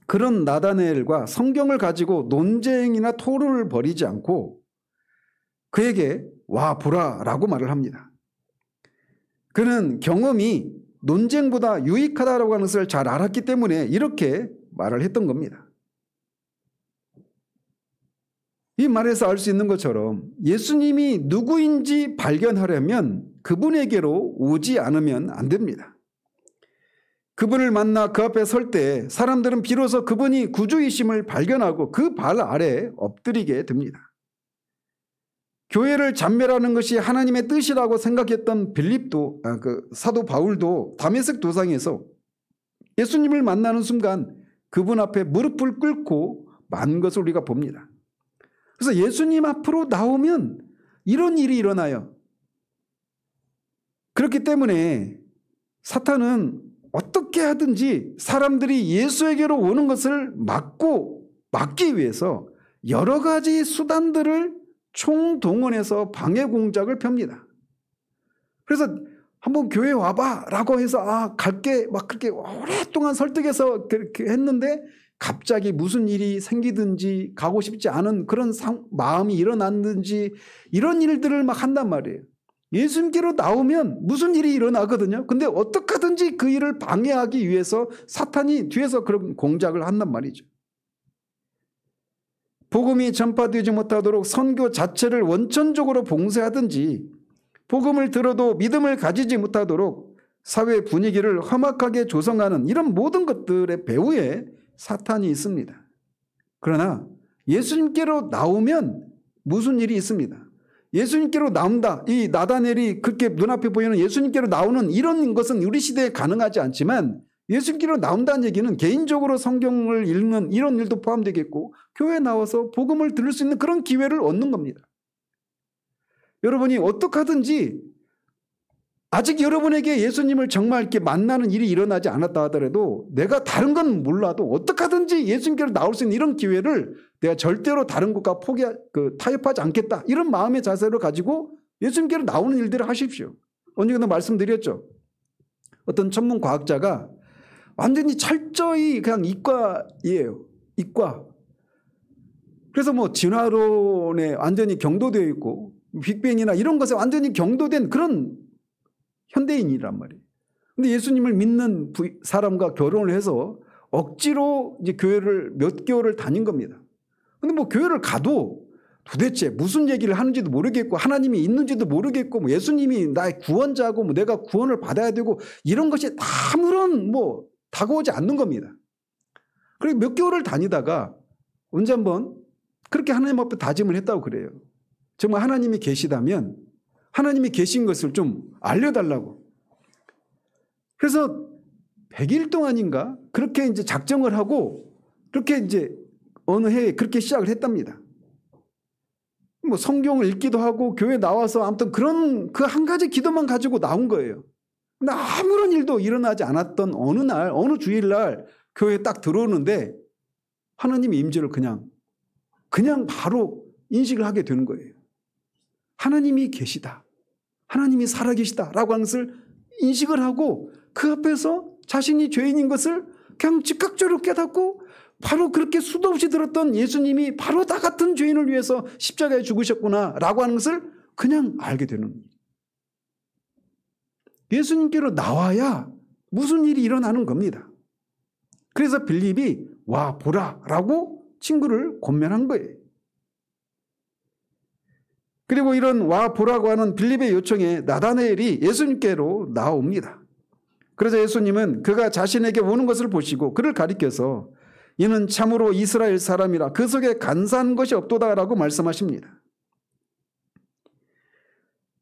A: 그런 나다나엘과 성경을 가지고 논쟁이나 토론을 벌이지 않고 그에게 와 보라라고 말을 합니다. 그는 경험이 논쟁보다 유익하다라고 하는 것을 잘 알았기 때문에 이렇게 말을 했던 겁니다. 이 말에서 알 수 있는 것처럼 예수님이 누구인지 발견하려면 그분에게로 오지 않으면 안 됩니다. 그분을 만나 그 앞에 설 때 사람들은 비로소 그분이 구주이심을 발견하고 그 발 아래 엎드리게 됩니다. 교회를 잔멸하는 것이 하나님의 뜻이라고 생각했던 빌립도, 사도 바울도 다메섹 도상에서 예수님을 만나는 순간 그분 앞에 무릎을 꿇고 만 것을 우리가 봅니다. 그래서 예수님 앞으로 나오면 이런 일이 일어나요. 그렇기 때문에 사탄은 어떻게 하든지 사람들이 예수에게로 오는 것을 막기 위해서 여러 가지 수단들을 총동원해서 방해 공작을 펴니다. 그래서 한번 교회 와봐 라고 해서 갈게 막 그렇게 오랫동안 설득해서 그렇게 했는데 갑자기 무슨 일이 생기든지 가고 싶지 않은 그런 마음이 일어났는지 이런 일들을 막 한단 말이에요. 예수님께로 나오면 무슨 일이 일어나거든요. 근데 어떻게 하든지 그 일을 방해하기 위해서 사탄이 뒤에서 그런 공작을 한단 말이죠. 복음이 전파되지 못하도록 선교 자체를 원천적으로 봉쇄하든지 복음을 들어도 믿음을 가지지 못하도록 사회 분위기를 험악하게 조성하는 이런 모든 것들의 배후에 사탄이 있습니다. 그러나 예수님께로 나오면 무슨 일이 있습니다. 예수님께로 나온다. 이 나다나엘이 그렇게 눈앞에 보이는 예수님께로 나오는 이런 것은 우리 시대에 가능하지 않지만 예수님께로 나온다는 얘기는 개인적으로 성경을 읽는 이런 일도 포함되겠고 교회에 나와서 복음을 들을 수 있는 그런 기회를 얻는 겁니다. 여러분이 어떻게 하든지 아직 여러분에게 예수님을 정말 이렇게 만나는 일이 일어나지 않았다 하더라도 내가 다른 건 몰라도 어떻게 하든지 예수님께로 나올 수 있는 이런 기회를 내가 절대로 다른 것과 타협하지 않겠다. 이런 마음의 자세를 가지고 예수님께로 나오는 일들을 하십시오. 언젠가 말씀드렸죠. 어떤 천문 과학자가 완전히 철저히 그냥 이과예요. 이과. 그래서 뭐 진화론에 완전히 경도되어 있고 빅뱅이나 이런 것에 완전히 경도된 그런 현대인이란 말이에요. 근데 예수님을 믿는 사람과 결혼을 해서 억지로 이제 교회를 몇 개월을 다닌 겁니다. 근데 뭐 교회를 가도 도대체 무슨 얘기를 하는지도 모르겠고 하나님이 있는지도 모르겠고 뭐 예수님이 나의 구원자고 뭐 내가 구원을 받아야 되고 이런 것이 아무런 뭐 다가오지 않는 겁니다. 그리고 몇 개월을 다니다가 언제 한번 그렇게 하나님 앞에 다짐을 했다고 그래요. 정말 하나님이 계시다면 하나님이 계신 것을 좀 알려달라고. 그래서 100일 동안인가 그렇게 이제 작정을 하고 그렇게 이제 어느 해에 그렇게 시작을 했답니다. 뭐 성경을 읽기도 하고 교회 나와서 아무튼 그런 그 한 가지 기도만 가지고 나온 거예요. 근데 아무런 일도 일어나지 않았던 어느 날, 어느 주일날 교회에 딱 들어오는데 하나님의 임재를 그냥 바로 인식을 하게 되는 거예요. 하나님이 계시다. 하나님이 살아계시다라고 하는 것을 인식을 하고 그 앞에서 자신이 죄인인 것을 그냥 즉각적으로 깨닫고 바로 그렇게 수도 없이 들었던 예수님이 바로 나 같은 죄인을 위해서 십자가에 죽으셨구나라고 하는 것을 그냥 알게 되는 거예요. 예수님께로 나와야 무슨 일이 일어나는 겁니다. 그래서 빌립이 와 보라라고 친구를 권면한 거예요. 그리고 이런 와 보라고 하는 빌립의 요청에 나다나엘이 예수님께로 나옵니다. 그래서 예수님은 그가 자신에게 오는 것을 보시고 그를 가리켜서 이는 참으로 이스라엘 사람이라 그 속에 간사한 것이 없도다라고 말씀하십니다.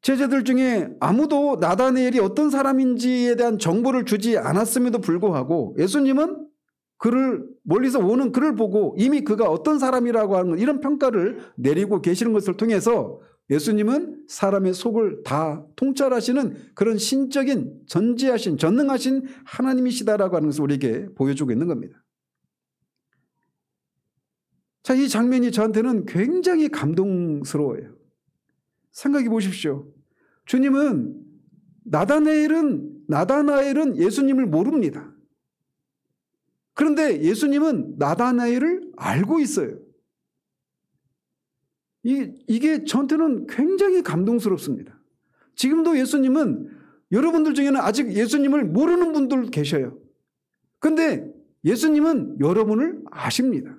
A: 제자들 중에 아무도 나다나엘이 어떤 사람인지에 대한 정보를 주지 않았음에도 불구하고 예수님은 그를 멀리서 오는 그를 보고 이미 그가 어떤 사람이라고 하는 이런 평가를 내리고 계시는 것을 통해서 예수님은 사람의 속을 다 통찰하시는 그런 신적인 전지하신 전능하신 하나님이시다라고 하는 것을 우리에게 보여주고 있는 겁니다. 자, 이 장면이 저한테는 굉장히 감동스러워요. 생각해 보십시오. 주님은 나다나엘은 예수님을 모릅니다. 그런데 예수님은 나다나엘을 알고 있어요. 이게 저한테는 굉장히 감동스럽습니다. 지금도 예수님은 여러분들 중에는 아직 예수님을 모르는 분들 계셔요. 그런데 예수님은 여러분을 아십니다.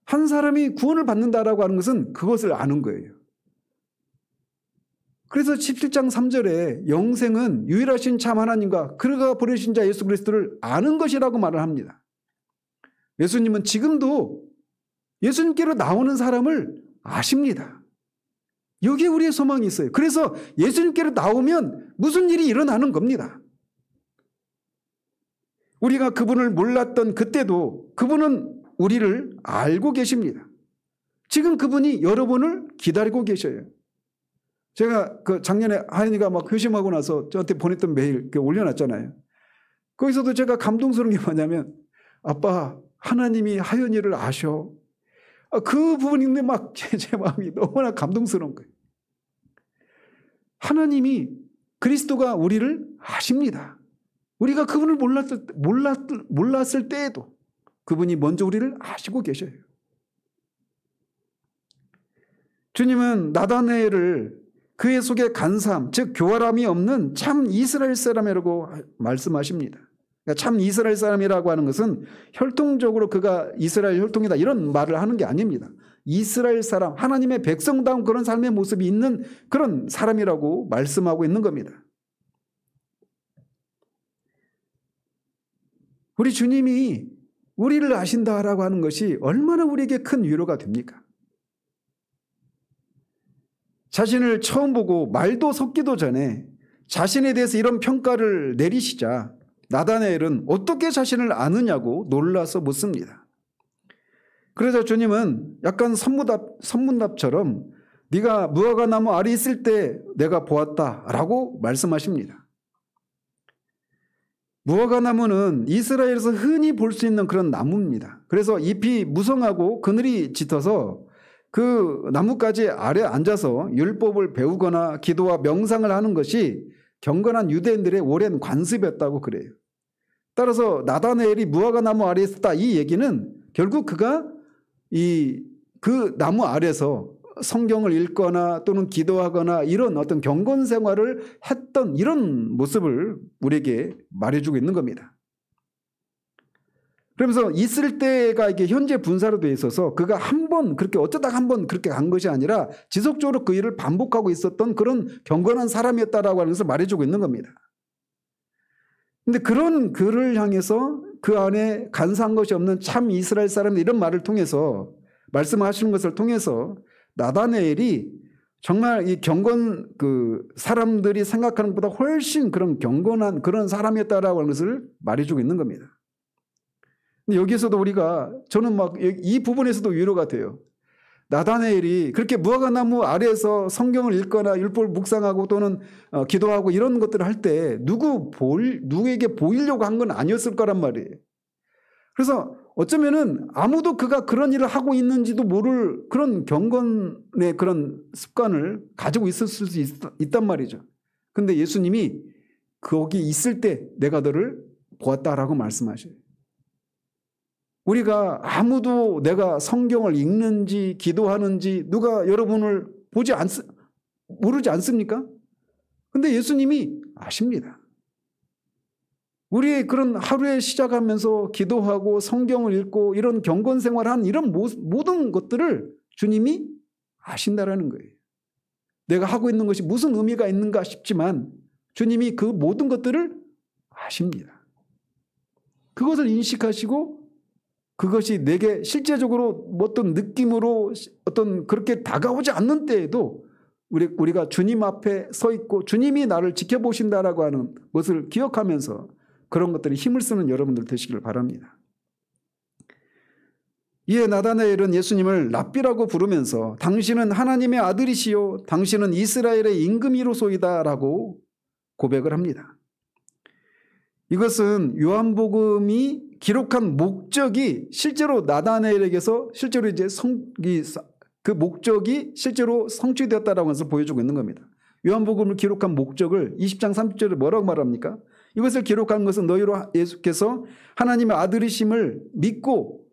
A: 한 사람이 구원을 받는다라고 하는 것은 그것을 아는 거예요. 그래서 17장 3절에 영생은 유일하신 참 하나님과 그가 보내신 자 예수 그리스도를 아는 것이라고 말을 합니다. 예수님은 지금도 예수님께로 나오는 사람을 아십니다. 여기에 우리의 소망이 있어요. 그래서 예수님께로 나오면 무슨 일이 일어나는 겁니다. 우리가 그분을 몰랐던 그때도 그분은 우리를 알고 계십니다. 지금 그분이 여러분을 기다리고 계셔요. 제가 그 작년에 하연이가 막 회심하고 나서 저한테 보냈던 메일 올려놨잖아요. 거기서도 제가 감동스러운 게 뭐냐면 아빠 하나님이 하연이를 아셔. 그 부분인데 막 제 마음이 너무나 감동스러운 거예요. 하나님이 그리스도가 우리를 아십니다. 우리가 그분을 몰랐을 때에도 그분이 먼저 우리를 아시고 계셔요. 주님은 나다나엘을 그의 속에 간사함, 즉 교활함이 없는 참 이스라엘 사람이라고 말씀하십니다. 그러니까 참 이스라엘 사람이라고 하는 것은 혈통적으로 그가 이스라엘 혈통이다 이런 말을 하는 게 아닙니다. 이스라엘 사람, 하나님의 백성다운 그런 삶의 모습이 있는 그런 사람이라고 말씀하고 있는 겁니다. 우리 주님이 우리를 아신다라고 하는 것이 얼마나 우리에게 큰 위로가 됩니까? 자신을 처음 보고 말도 섞기도 전에 자신에 대해서 이런 평가를 내리시자 나다나엘은 어떻게 자신을 아느냐고 놀라서 묻습니다. 그래서 주님은 약간 선문답처럼 네가 무화과나무 아래 있을 때 내가 보았다라고 말씀하십니다. 무화과나무는 이스라엘에서 흔히 볼 수 있는 그런 나무입니다. 그래서 잎이 무성하고 그늘이 짙어서 그 나뭇가지 아래 앉아서 율법을 배우거나 기도와 명상을 하는 것이 경건한 유대인들의 오랜 관습이었다고 그래요. 따라서 나다나엘이 무화과나무 아래에 있었다 이 얘기는 결국 그가 그 나무 아래서 성경을 읽거나 또는 기도하거나 이런 어떤 경건 생활을 했던 이런 모습을 우리에게 말해주고 있는 겁니다. 그러면서 있을 때가 이게 현재 분사로 되어 있어서 그가 한 번 그렇게 어쩌다가 한 번 그렇게 간 것이 아니라 지속적으로 그 일을 반복하고 있었던 그런 경건한 사람이었다라고 하는 것을 말해주고 있는 겁니다. 그런데 그런 그를 향해서 그 안에 간사한 것이 없는 참 이스라엘 사람 이런 말을 통해서 말씀하시는 것을 통해서 나다나엘이 정말 이 경건 그 사람들이 생각하는 것보다 훨씬 그런 경건한 그런 사람이었다라고 하는 것을 말해주고 있는 겁니다. 근데 여기에서도 저는 막 이 부분에서도 위로가 돼요. 나다나엘이 그렇게 무화과나무 아래에서 성경을 읽거나 율법을 묵상하고 또는 기도하고 이런 것들을 할 때 누구에게 보이려고 한 건 아니었을 거란 말이에요. 그래서 어쩌면은 아무도 그가 그런 일을 하고 있는지도 모를 그런 경건의 그런 습관을 가지고 있을 수 있단 말이죠. 근데 예수님이 거기 있을 때 내가 너를 보았다라고 말씀하셔요. 우리가 아무도 내가 성경을 읽는지 기도하는지 누가 여러분을 모르지 않습니까? 근데 예수님이 아십니다. 우리의 그런 하루에 시작하면서 기도하고 성경을 읽고 이런 경건 생활을 이런 모든 것들을 주님이 아신다라는 거예요. 내가 하고 있는 것이 무슨 의미가 있는가 싶지만 주님이 그 모든 것들을 아십니다. 그것을 인식하시고 그것이 내게 실제적으로 어떤 느낌으로 어떤 그렇게 다가오지 않는 때에도 우리가 주님 앞에 서 있고 주님이 나를 지켜보신다라고 하는 것을 기억하면서 그런 것들이 힘을 쓰는 여러분들 되시기를 바랍니다. 이에 나다나엘은 예수님을 랍비라고 부르면서 당신은 하나님의 아들이시요 당신은 이스라엘의 임금이로소이다 라고 고백을 합니다. 이것은 요한복음이 기록한 목적이 실제로 나다나엘에게서 실제로 이제 그 목적이 실제로 성취되었다라고 해서 보여주고 있는 겁니다. 요한복음을 기록한 목적을 20장 30절에 뭐라고 말합니까? 이것을 기록한 것은 너희로 예수께서 하나님의 아들이심을 믿고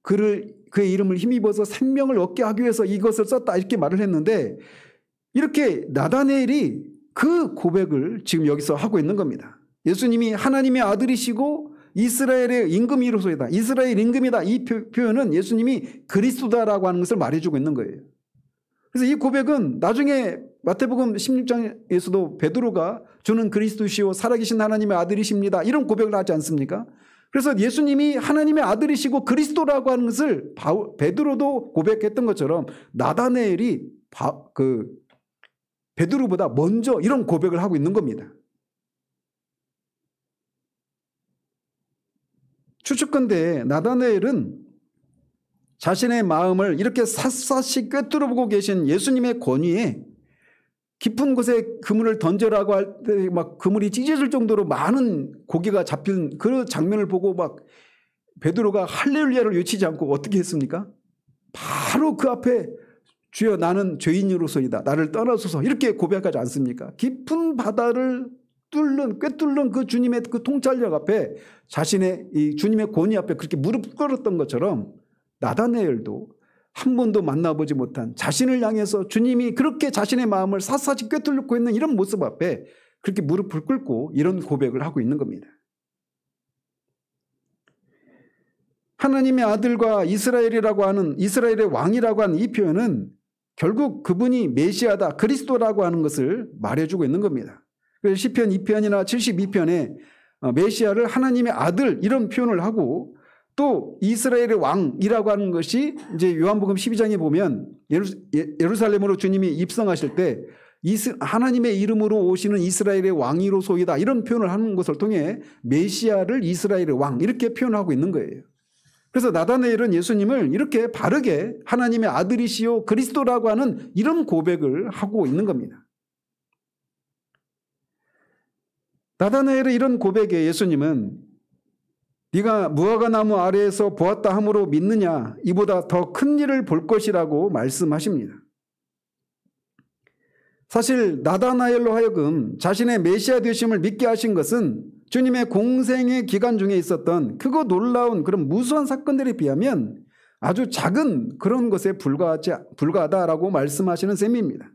A: 그의 이름을 힘입어서 생명을 얻게 하기 위해서 이것을 썼다 이렇게 말을 했는데 이렇게 나다나엘이 그 고백을 지금 여기서 하고 있는 겁니다. 예수님이 하나님의 아들이시고 이스라엘의 임금이로소이다. 이스라엘 임금이다. 이 표현은 예수님이 그리스도다라고 하는 것을 말해주고 있는 거예요. 그래서 이 고백은 나중에 마태복음 16장에서도 베드로가 주는 그리스도시요 살아계신 하나님의 아들이십니다. 이런 고백을 하지 않습니까? 그래서 예수님이 하나님의 아들이시고 그리스도라고 하는 것을 베드로도 고백했던 것처럼 나다나엘이 베드로보다 먼저 이런 고백을 하고 있는 겁니다. 추측컨대 나다나엘은 자신의 마음을 이렇게 샅샅이 꿰뚫어보고 계신 예수님의 권위에 깊은 곳에 그물을 던져라고 할 때 막 그물이 찢어질 정도로 많은 고기가 잡힌 그 장면을 보고 막 베드로가 할렐루야를 외치지 않고 어떻게 했습니까? 바로 그 앞에 주여 나는 죄인으로서이다. 나를 떠나소서 이렇게 고백하지 않습니까? 깊은 바다를 꿰뚫는 그 주님의 그 통찰력 앞에 자신의 이 주님의 권위 앞에 그렇게 무릎 꿇었던 것처럼 나다나엘도 한 번도 만나보지 못한 자신을 향해서 주님이 그렇게 자신의 마음을 샅샅이 꿰뚫고 있는 이런 모습 앞에 그렇게 무릎을 꿇고 이런 고백을 하고 있는 겁니다. 하나님의 아들과 이스라엘이라고 하는 이스라엘의 왕이라고 하는 이 표현은 결국 그분이 메시아다 그리스도라고 하는 것을 말해주고 있는 겁니다. 그래서 시편 2편이나 72편에 메시아를 하나님의 아들 이런 표현을 하고 또 이스라엘의 왕이라고 하는 것이 이제 요한복음 12장에 보면 예루살렘으로 주님이 입성하실 때 하나님의 이름으로 오시는 이스라엘의 왕이로소이다 이런 표현을 하는 것을 통해 메시아를 이스라엘의 왕 이렇게 표현하고 있는 거예요. 그래서 나다나엘은 예수님을 이렇게 바르게 하나님의 아들이시요 그리스도라고 하는 이런 고백을 하고 있는 겁니다. 나다나엘의 이런 고백에 예수님은 네가 무화과나무 아래에서 보았다 함으로 믿느냐 이보다 더 큰 일을 볼 것이라고 말씀하십니다. 사실 나다나엘로 하여금 자신의 메시아 되심을 믿게 하신 것은 주님의 공생의 기간 중에 있었던 크고 놀라운 그런 무수한 사건들에 비하면 아주 작은 그런 것에 불과하다라고 말씀하시는 셈입니다.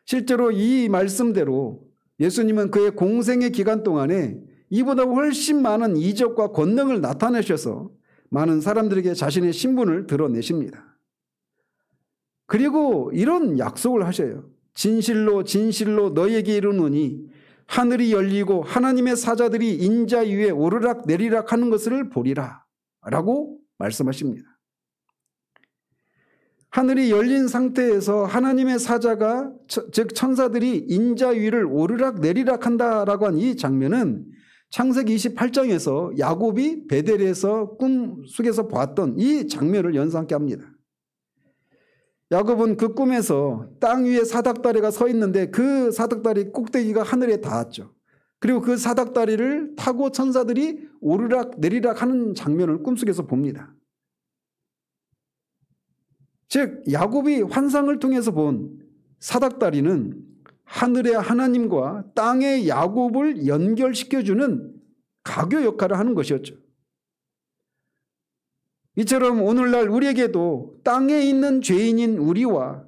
A: 실제로 이 말씀대로 예수님은 그의 공생의 기간 동안에 이보다 훨씬 많은 이적과 권능을 나타내셔서 많은 사람들에게 자신의 신분을 드러내십니다. 그리고 이런 약속을 하셔요. 진실로 진실로 너희에게 이르노니 하늘이 열리고 하나님의 사자들이 인자 위에 오르락 내리락 하는 것을 보리라 라고 말씀하십니다. 하늘이 열린 상태에서 하나님의 사자가 즉 천사들이 인자 위를 오르락 내리락 한다라고 한 이 장면은 창세기 28장에서 야곱이 베델에서 꿈속에서 보았던 이 장면을 연상케 합니다. 야곱은 그 꿈에서 땅 위에 사닥다리가 서 있는데 그 사닥다리 꼭대기가 하늘에 닿았죠. 그리고 그 사닥다리를 타고 천사들이 오르락 내리락 하는 장면을 꿈속에서 봅니다. 즉 야곱이 환상을 통해서 본 사닥다리는 하늘의 하나님과 땅의 야곱을 연결시켜주는 가교 역할을 하는 것이었죠. 이처럼 오늘날 우리에게도 땅에 있는 죄인인 우리와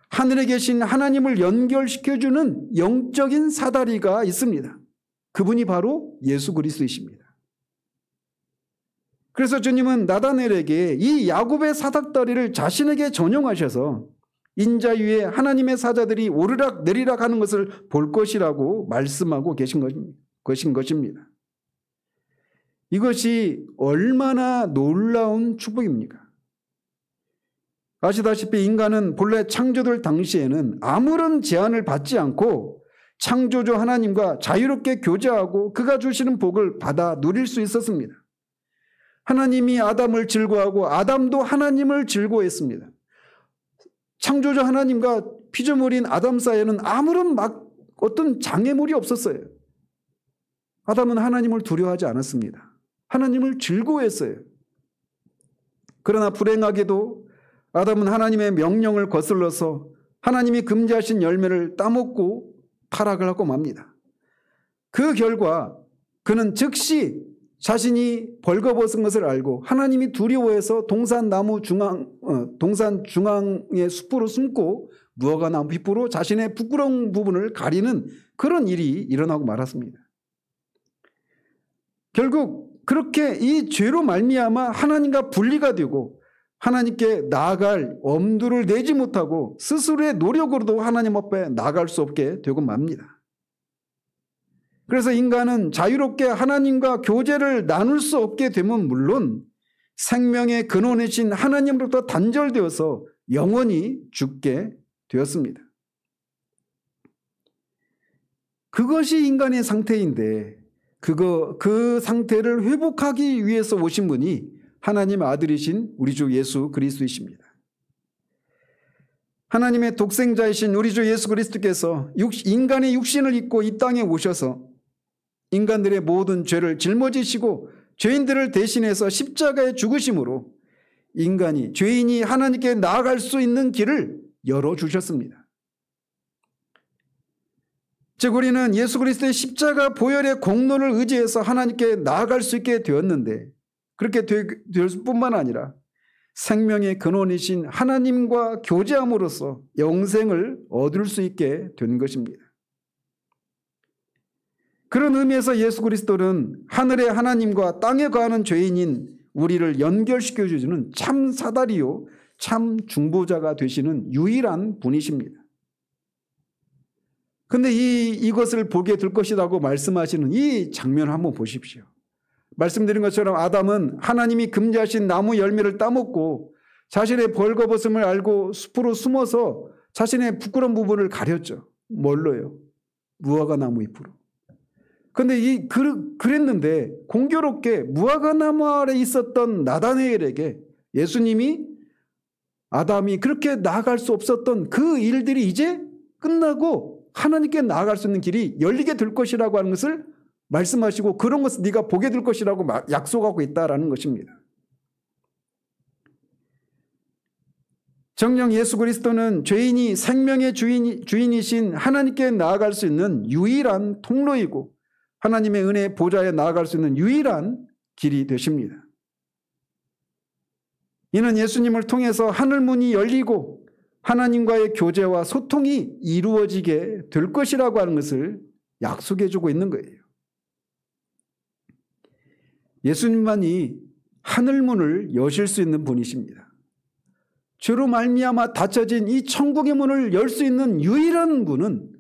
A: 하늘에 계신 하나님을 연결시켜주는 영적인 사다리가 있습니다. 그분이 바로 예수 그리스도이십니다. 그래서 주님은 나다나엘에게 이 야곱의 사닥다리를 자신에게 전용하셔서 인자 위에 하나님의 사자들이 오르락 내리락 하는 것을 볼 것이라고 말씀하고 계신 것입니다. 이것이 얼마나 놀라운 축복입니까? 아시다시피 인간은 본래 창조될 당시에는 아무런 제한을 받지 않고 창조주 하나님과 자유롭게 교제하고 그가 주시는 복을 받아 누릴 수 있었습니다. 하나님이 아담을 즐거워하고 아담도 하나님을 즐거워했습니다. 창조주 하나님과 피조물인 아담 사이에는 아무런 어떤 장애물이 없었어요. 아담은 하나님을 두려워하지 않았습니다. 하나님을 즐거워했어요. 그러나 불행하게도 아담은 하나님의 명령을 거슬러서 하나님이 금지하신 열매를 따먹고 타락을 하고 맙니다. 그 결과 그는 즉시 자신이 벌거벗은 것을 알고 하나님이 두려워해서 동산 중앙의 숲으로 숨고 무화과 나무 잎으로 자신의 부끄러운 부분을 가리는 그런 일이 일어나고 말았습니다. 결국 그렇게 이 죄로 말미암아 하나님과 분리가 되고 하나님께 나아갈 엄두를 내지 못하고 스스로의 노력으로도 하나님 앞에 나아갈 수 없게 되고 맙니다. 그래서 인간은 자유롭게 하나님과 교제를 나눌 수 없게 되면 물론 생명의 근원이신 하나님으로부터 단절되어서 영원히 죽게 되었습니다. 그것이 인간의 상태인데 그 상태를 회복하기 위해서 오신 분이 하나님의 아들이신 우리 주 예수 그리스도이십니다. 하나님의 독생자이신 우리 주 예수 그리스도께서 인간의 육신을 입고 이 땅에 오셔서 인간들의 모든 죄를 짊어지시고 죄인들을 대신해서 십자가에 죽으심으로 죄인이 하나님께 나아갈 수 있는 길을 열어주셨습니다. 즉 우리는 예수 그리스도의 십자가 보혈의 공로를 의지해서 하나님께 나아갈 수 있게 되었는데 그렇게 될 뿐만 아니라 생명의 근원이신 하나님과 교제함으로써 영생을 얻을 수 있게 된 것입니다. 그런 의미에서 예수 그리스도는 하늘의 하나님과 땅에 거하는 죄인인 우리를 연결시켜주는 참 사다리요 참 중보자가 되시는 유일한 분이십니다. 그런데 이것을 보게 될 것이라고 말씀하시는 이 장면을 한번 보십시오. 말씀드린 것처럼 아담은 하나님이 금지하신 나무 열매를 따먹고 자신의 벌거벗음을 알고 숲으로 숨어서 자신의 부끄러운 부분을 가렸죠. 뭘로요? 무화과 나무 잎으로. 그런데 그랬는데 공교롭게 무화과 나무 아래 있었던 나다나엘에게 예수님이 아담이 그렇게 나아갈 수 없었던 그 일들이 이제 끝나고 하나님께 나아갈 수 있는 길이 열리게 될 것이라고 하는 것을 말씀하시고 그런 것을 네가 보게 될 것이라고 약속하고 있다라는 것입니다. 정녕 예수 그리스도는 죄인이 생명의 주인이신 하나님께 나아갈 수 있는 유일한 통로이고 하나님의 은혜의 보좌에 나아갈 수 있는 유일한 길이 되십니다. 이는 예수님을 통해서 하늘문이 열리고 하나님과의 교제와 소통이 이루어지게 될 것이라고 하는 것을 약속해 주고 있는 거예요. 예수님만이 하늘문을 여실 수 있는 분이십니다. 죄로 말미암아 닫혀진 이 천국의 문을 열 수 있는 유일한 분은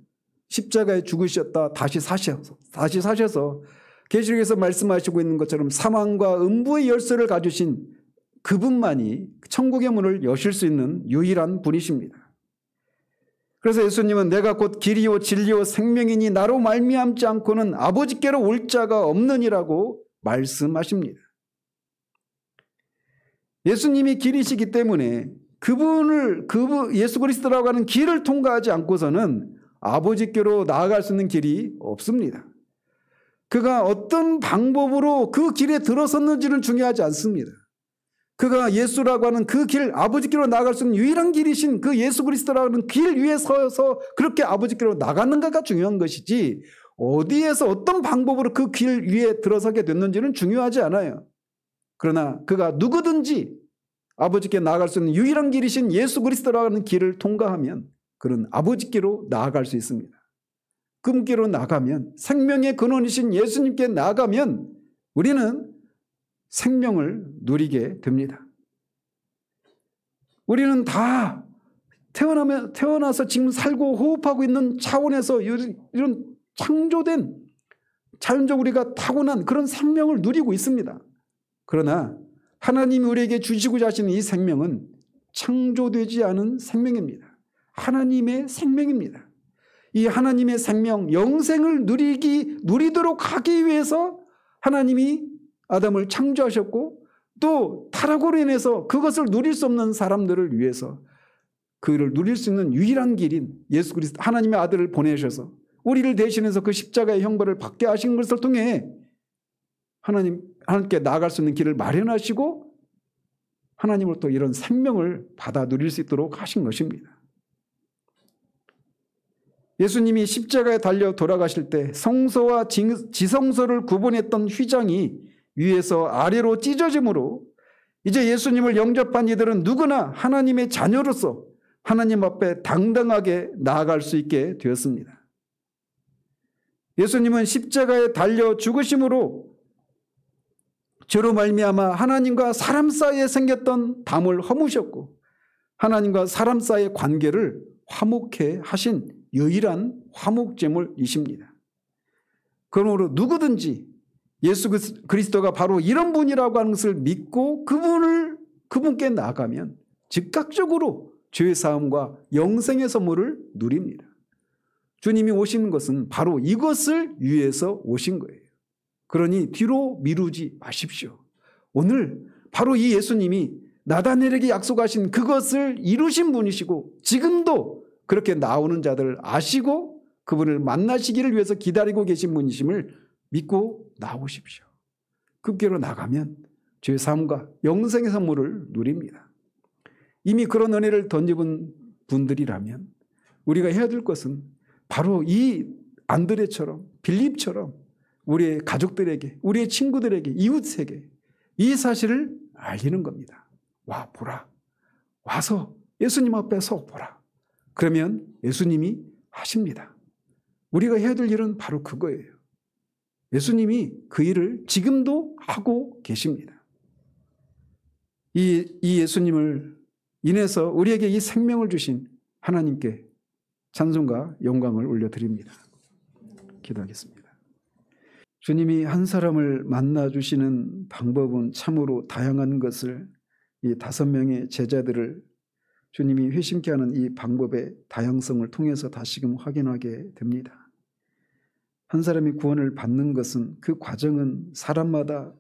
A: 십자가에 죽으셨다 다시 사셔서 계시록에서 말씀하시고 있는 것처럼 사망과 음부의 열쇠를 가지신 그분만이 천국의 문을 여실 수 있는 유일한 분이십니다. 그래서 예수님은 내가 곧 길이요 진리요 생명이니 나로 말미암지 않고는 아버지께로 올 자가 없느니라고 말씀하십니다. 예수님이 길이시기 때문에 예수 그리스도라고 하는 길을 통과하지 않고서는 아버지께로 나아갈 수 있는 길이 없습니다. 그가 어떤 방법으로 그 길에 들어섰는지는 중요하지 않습니다. 그가 예수라고 하는 그 길, 아버지께로 나아갈 수 있는 유일한 길이신 그 예수 그리스도라고 하는 길 위에 서서 그렇게 아버지께로 나가는가가 중요한 것이지 어디에서 어떤 방법으로 그 길 위에 들어서게 됐는지는 중요하지 않아요. 그러나 그가 누구든지 아버지께 나아갈 수 있는 유일한 길이신 예수 그리스도라고 하는 길을 통과하면 그는 아버지께로 나아갈 수 있습니다. 금길로 나가면 생명의 근원이신 예수님께 나아가면 우리는 생명을 누리게 됩니다. 우리는 다 태어나서 지금 살고 호흡하고 있는 차원에서 이런 창조된 자연적 우리가 타고난 그런 생명을 누리고 있습니다. 그러나 하나님이 우리에게 주시고자 하시는 이 생명은 창조되지 않은 생명입니다. 하나님의 생명입니다. 이 하나님의 생명, 영생을 누리도록 하기 위해서 하나님이 아담을 창조하셨고 또 타락으로 인해서 그것을 누릴 수 없는 사람들을 위해서 그를 누릴 수 있는 유일한 길인 예수 그리스도 하나님의 아들을 보내셔서 우리를 대신해서 그 십자가의 형벌을 받게 하신 것을 통해 하나님께 나아갈 수 있는 길을 마련하시고 하나님으로부터 이런 생명을 받아 누릴 수 있도록 하신 것입니다. 예수님이 십자가에 달려 돌아가실 때 성소와 지성소를 구분했던 휘장이 위에서 아래로 찢어짐으로 이제 예수님을 영접한 이들은 누구나 하나님의 자녀로서 하나님 앞에 당당하게 나아갈 수 있게 되었습니다. 예수님은 십자가에 달려 죽으심으로 죄로 말미암아 하나님과 사람 사이에 생겼던 담을 허무셨고 하나님과 사람 사이의 관계를 화목해 하신 유일한 화목제물이십니다. 그러므로 누구든지 예수 그리스도가 바로 이런 분이라고 하는 것을 믿고 그분께 나아가면 즉각적으로 죄의 사함과 영생의 선물을 누립니다. 주님이 오신 것은 바로 이것을 위해서 오신 거예요. 그러니 뒤로 미루지 마십시오. 오늘 바로 이 예수님이 나다넬에게 약속하신 그것을 이루신 분이시고 지금도 그렇게 나오는 자들을 아시고 그분을 만나시기를 위해서 기다리고 계신 분이심을 믿고 나오십시오. 그 길로 나가면 죄의 사함과 영생의 선물을 누립니다. 이미 그런 은혜를 덧입은 분들이라면 우리가 해야 될 것은 바로 이 안드레처럼 빌립처럼 우리의 가족들에게 우리의 친구들에게 이웃에게 이 사실을 알리는 겁니다. 와 보라. 와서 예수님 앞에 서 보라. 그러면 예수님이 하십니다. 우리가 해야 될 일은 바로 그거예요. 예수님이 그 일을 지금도 하고 계십니다. 이 예수님을 인해서 우리에게 이 생명을 주신 하나님께 찬송과 영광을 올려드립니다. 기도하겠습니다. 주님이 한 사람을 만나주시는 방법은 참으로 다양한 것을 이 5명의 제자들을 주님이 회심케 하는 이 방법의 다양성을 통해서 다시금 확인하게 됩니다. 한 사람이 구원을 받는 것은 그 과정은 사람마다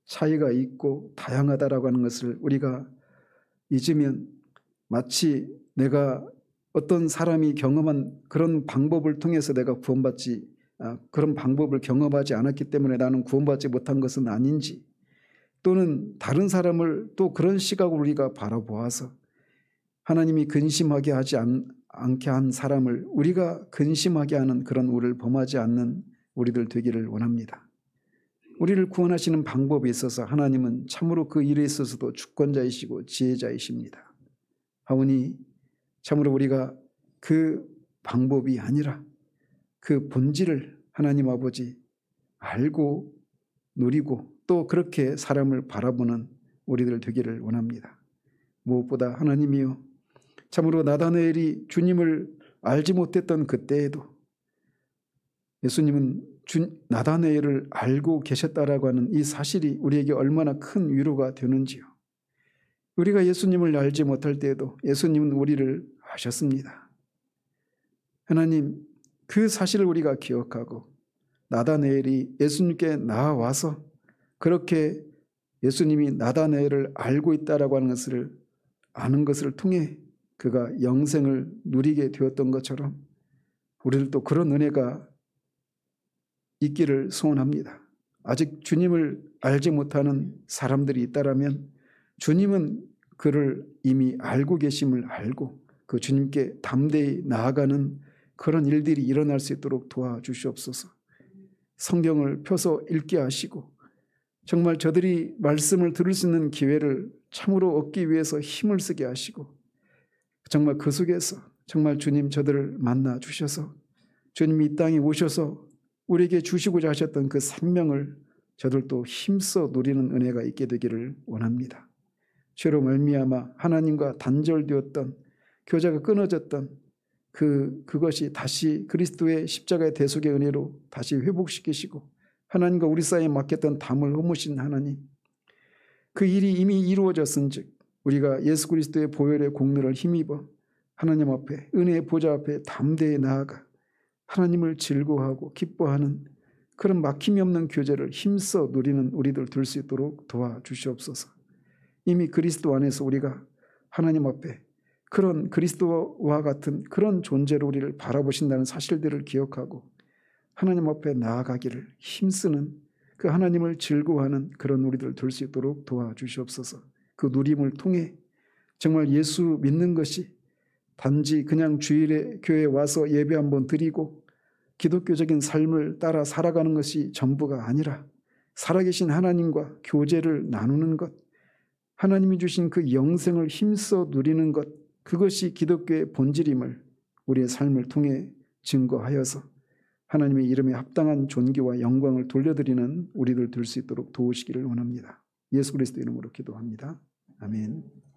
A: 차이가 있고 다양하다라고 하는 것을 우리가 잊으면 마치 내가 어떤 사람이 경험한 그런 방법을 통해서 내가 그런 방법을 경험하지 않았기 때문에 나는 구원받지 못한 것은 아닌지 또는 다른 사람을 또 그런 시각으로 우리가 바라보아서 하나님이 근심하게 하지 않게 한 사람을 우리가 근심하게 하는 그런 우를 범하지 않는 우리들 되기를 원합니다. 우리를 구원하시는 방법에 있어서 하나님은 참으로 그 일에 있어서도 주권자이시고 지혜자이십니다. 하오니 참으로 우리가 그 방법이 아니라 그 본질을 하나님 아버지 알고 누리고 또 그렇게 사람을 바라보는 우리들 되기를 원합니다. 무엇보다 하나님이여 참으로 나다나엘이 주님을 알지 못했던 그때에도 예수님은 나다나엘을 알고 계셨다라고 하는 이 사실이 우리에게 얼마나 큰 위로가 되는지요. 우리가 예수님을 알지 못할 때에도 예수님은 우리를 아셨습니다. 하나님 그 사실을 우리가 기억하고 나다나엘이 예수님께 나와서 그렇게 예수님이 나다나엘을 알고 있다라고 하는 것을 아는 것을 통해 그가 영생을 누리게 되었던 것처럼 우리들도 그런 은혜가 있기를 소원합니다. 아직 주님을 알지 못하는 사람들이 있다라면 주님은 그를 이미 알고 계심을 알고 그 주님께 담대히 나아가는 그런 일들이 일어날 수 있도록 도와주시옵소서. 성경을 펴서 읽게 하시고 정말 저들이 말씀을 들을 수 있는 기회를 참으로 얻기 위해서 힘을 쓰게 하시고 정말 그 속에서 정말 주님 저들을 만나 주셔서 주님이 이 땅에 오셔서 우리에게 주시고자 하셨던 그 생명을 저들도 힘써 누리는 은혜가 있게 되기를 원합니다. 죄로 말미암아 하나님과 단절되었던 교제가 끊어졌던 그것이 다시 그리스도의 십자가의 대속의 은혜로 다시 회복시키시고 하나님과 우리 사이에 맡겼던 담을 허무신 하나님, 그 일이 이미 이루어졌은즉 우리가 예수 그리스도의 보혈의 공로를 힘입어 하나님 앞에, 은혜의 보좌 앞에 담대히 나아가 하나님을 즐거워하고 기뻐하는 그런 막힘이 없는 교제를 힘써 누리는 우리들 될 수 있도록 도와주시옵소서. 이미 그리스도 안에서 우리가 하나님 앞에 그런 그리스도와 같은 그런 존재로 우리를 바라보신다는 사실들을 기억하고 하나님 앞에 나아가기를 힘쓰는 그 하나님을 즐거워하는 그런 우리들 될 수 있도록 도와주시옵소서. 그 누림을 통해 정말 예수 믿는 것이 단지 그냥 주일에 교회에 와서 예배 한번 드리고 기독교적인 삶을 따라 살아가는 것이 전부가 아니라 살아계신 하나님과 교제를 나누는 것, 하나님이 주신 그 영생을 힘써 누리는 것, 그것이 기독교의 본질임을 우리의 삶을 통해 증거하여서 하나님의 이름에 합당한 존귀와 영광을 돌려드리는 우리들 될 수 있도록 도우시기를 원합니다. 예수 그리스도 이름으로 기도합니다. 아멘.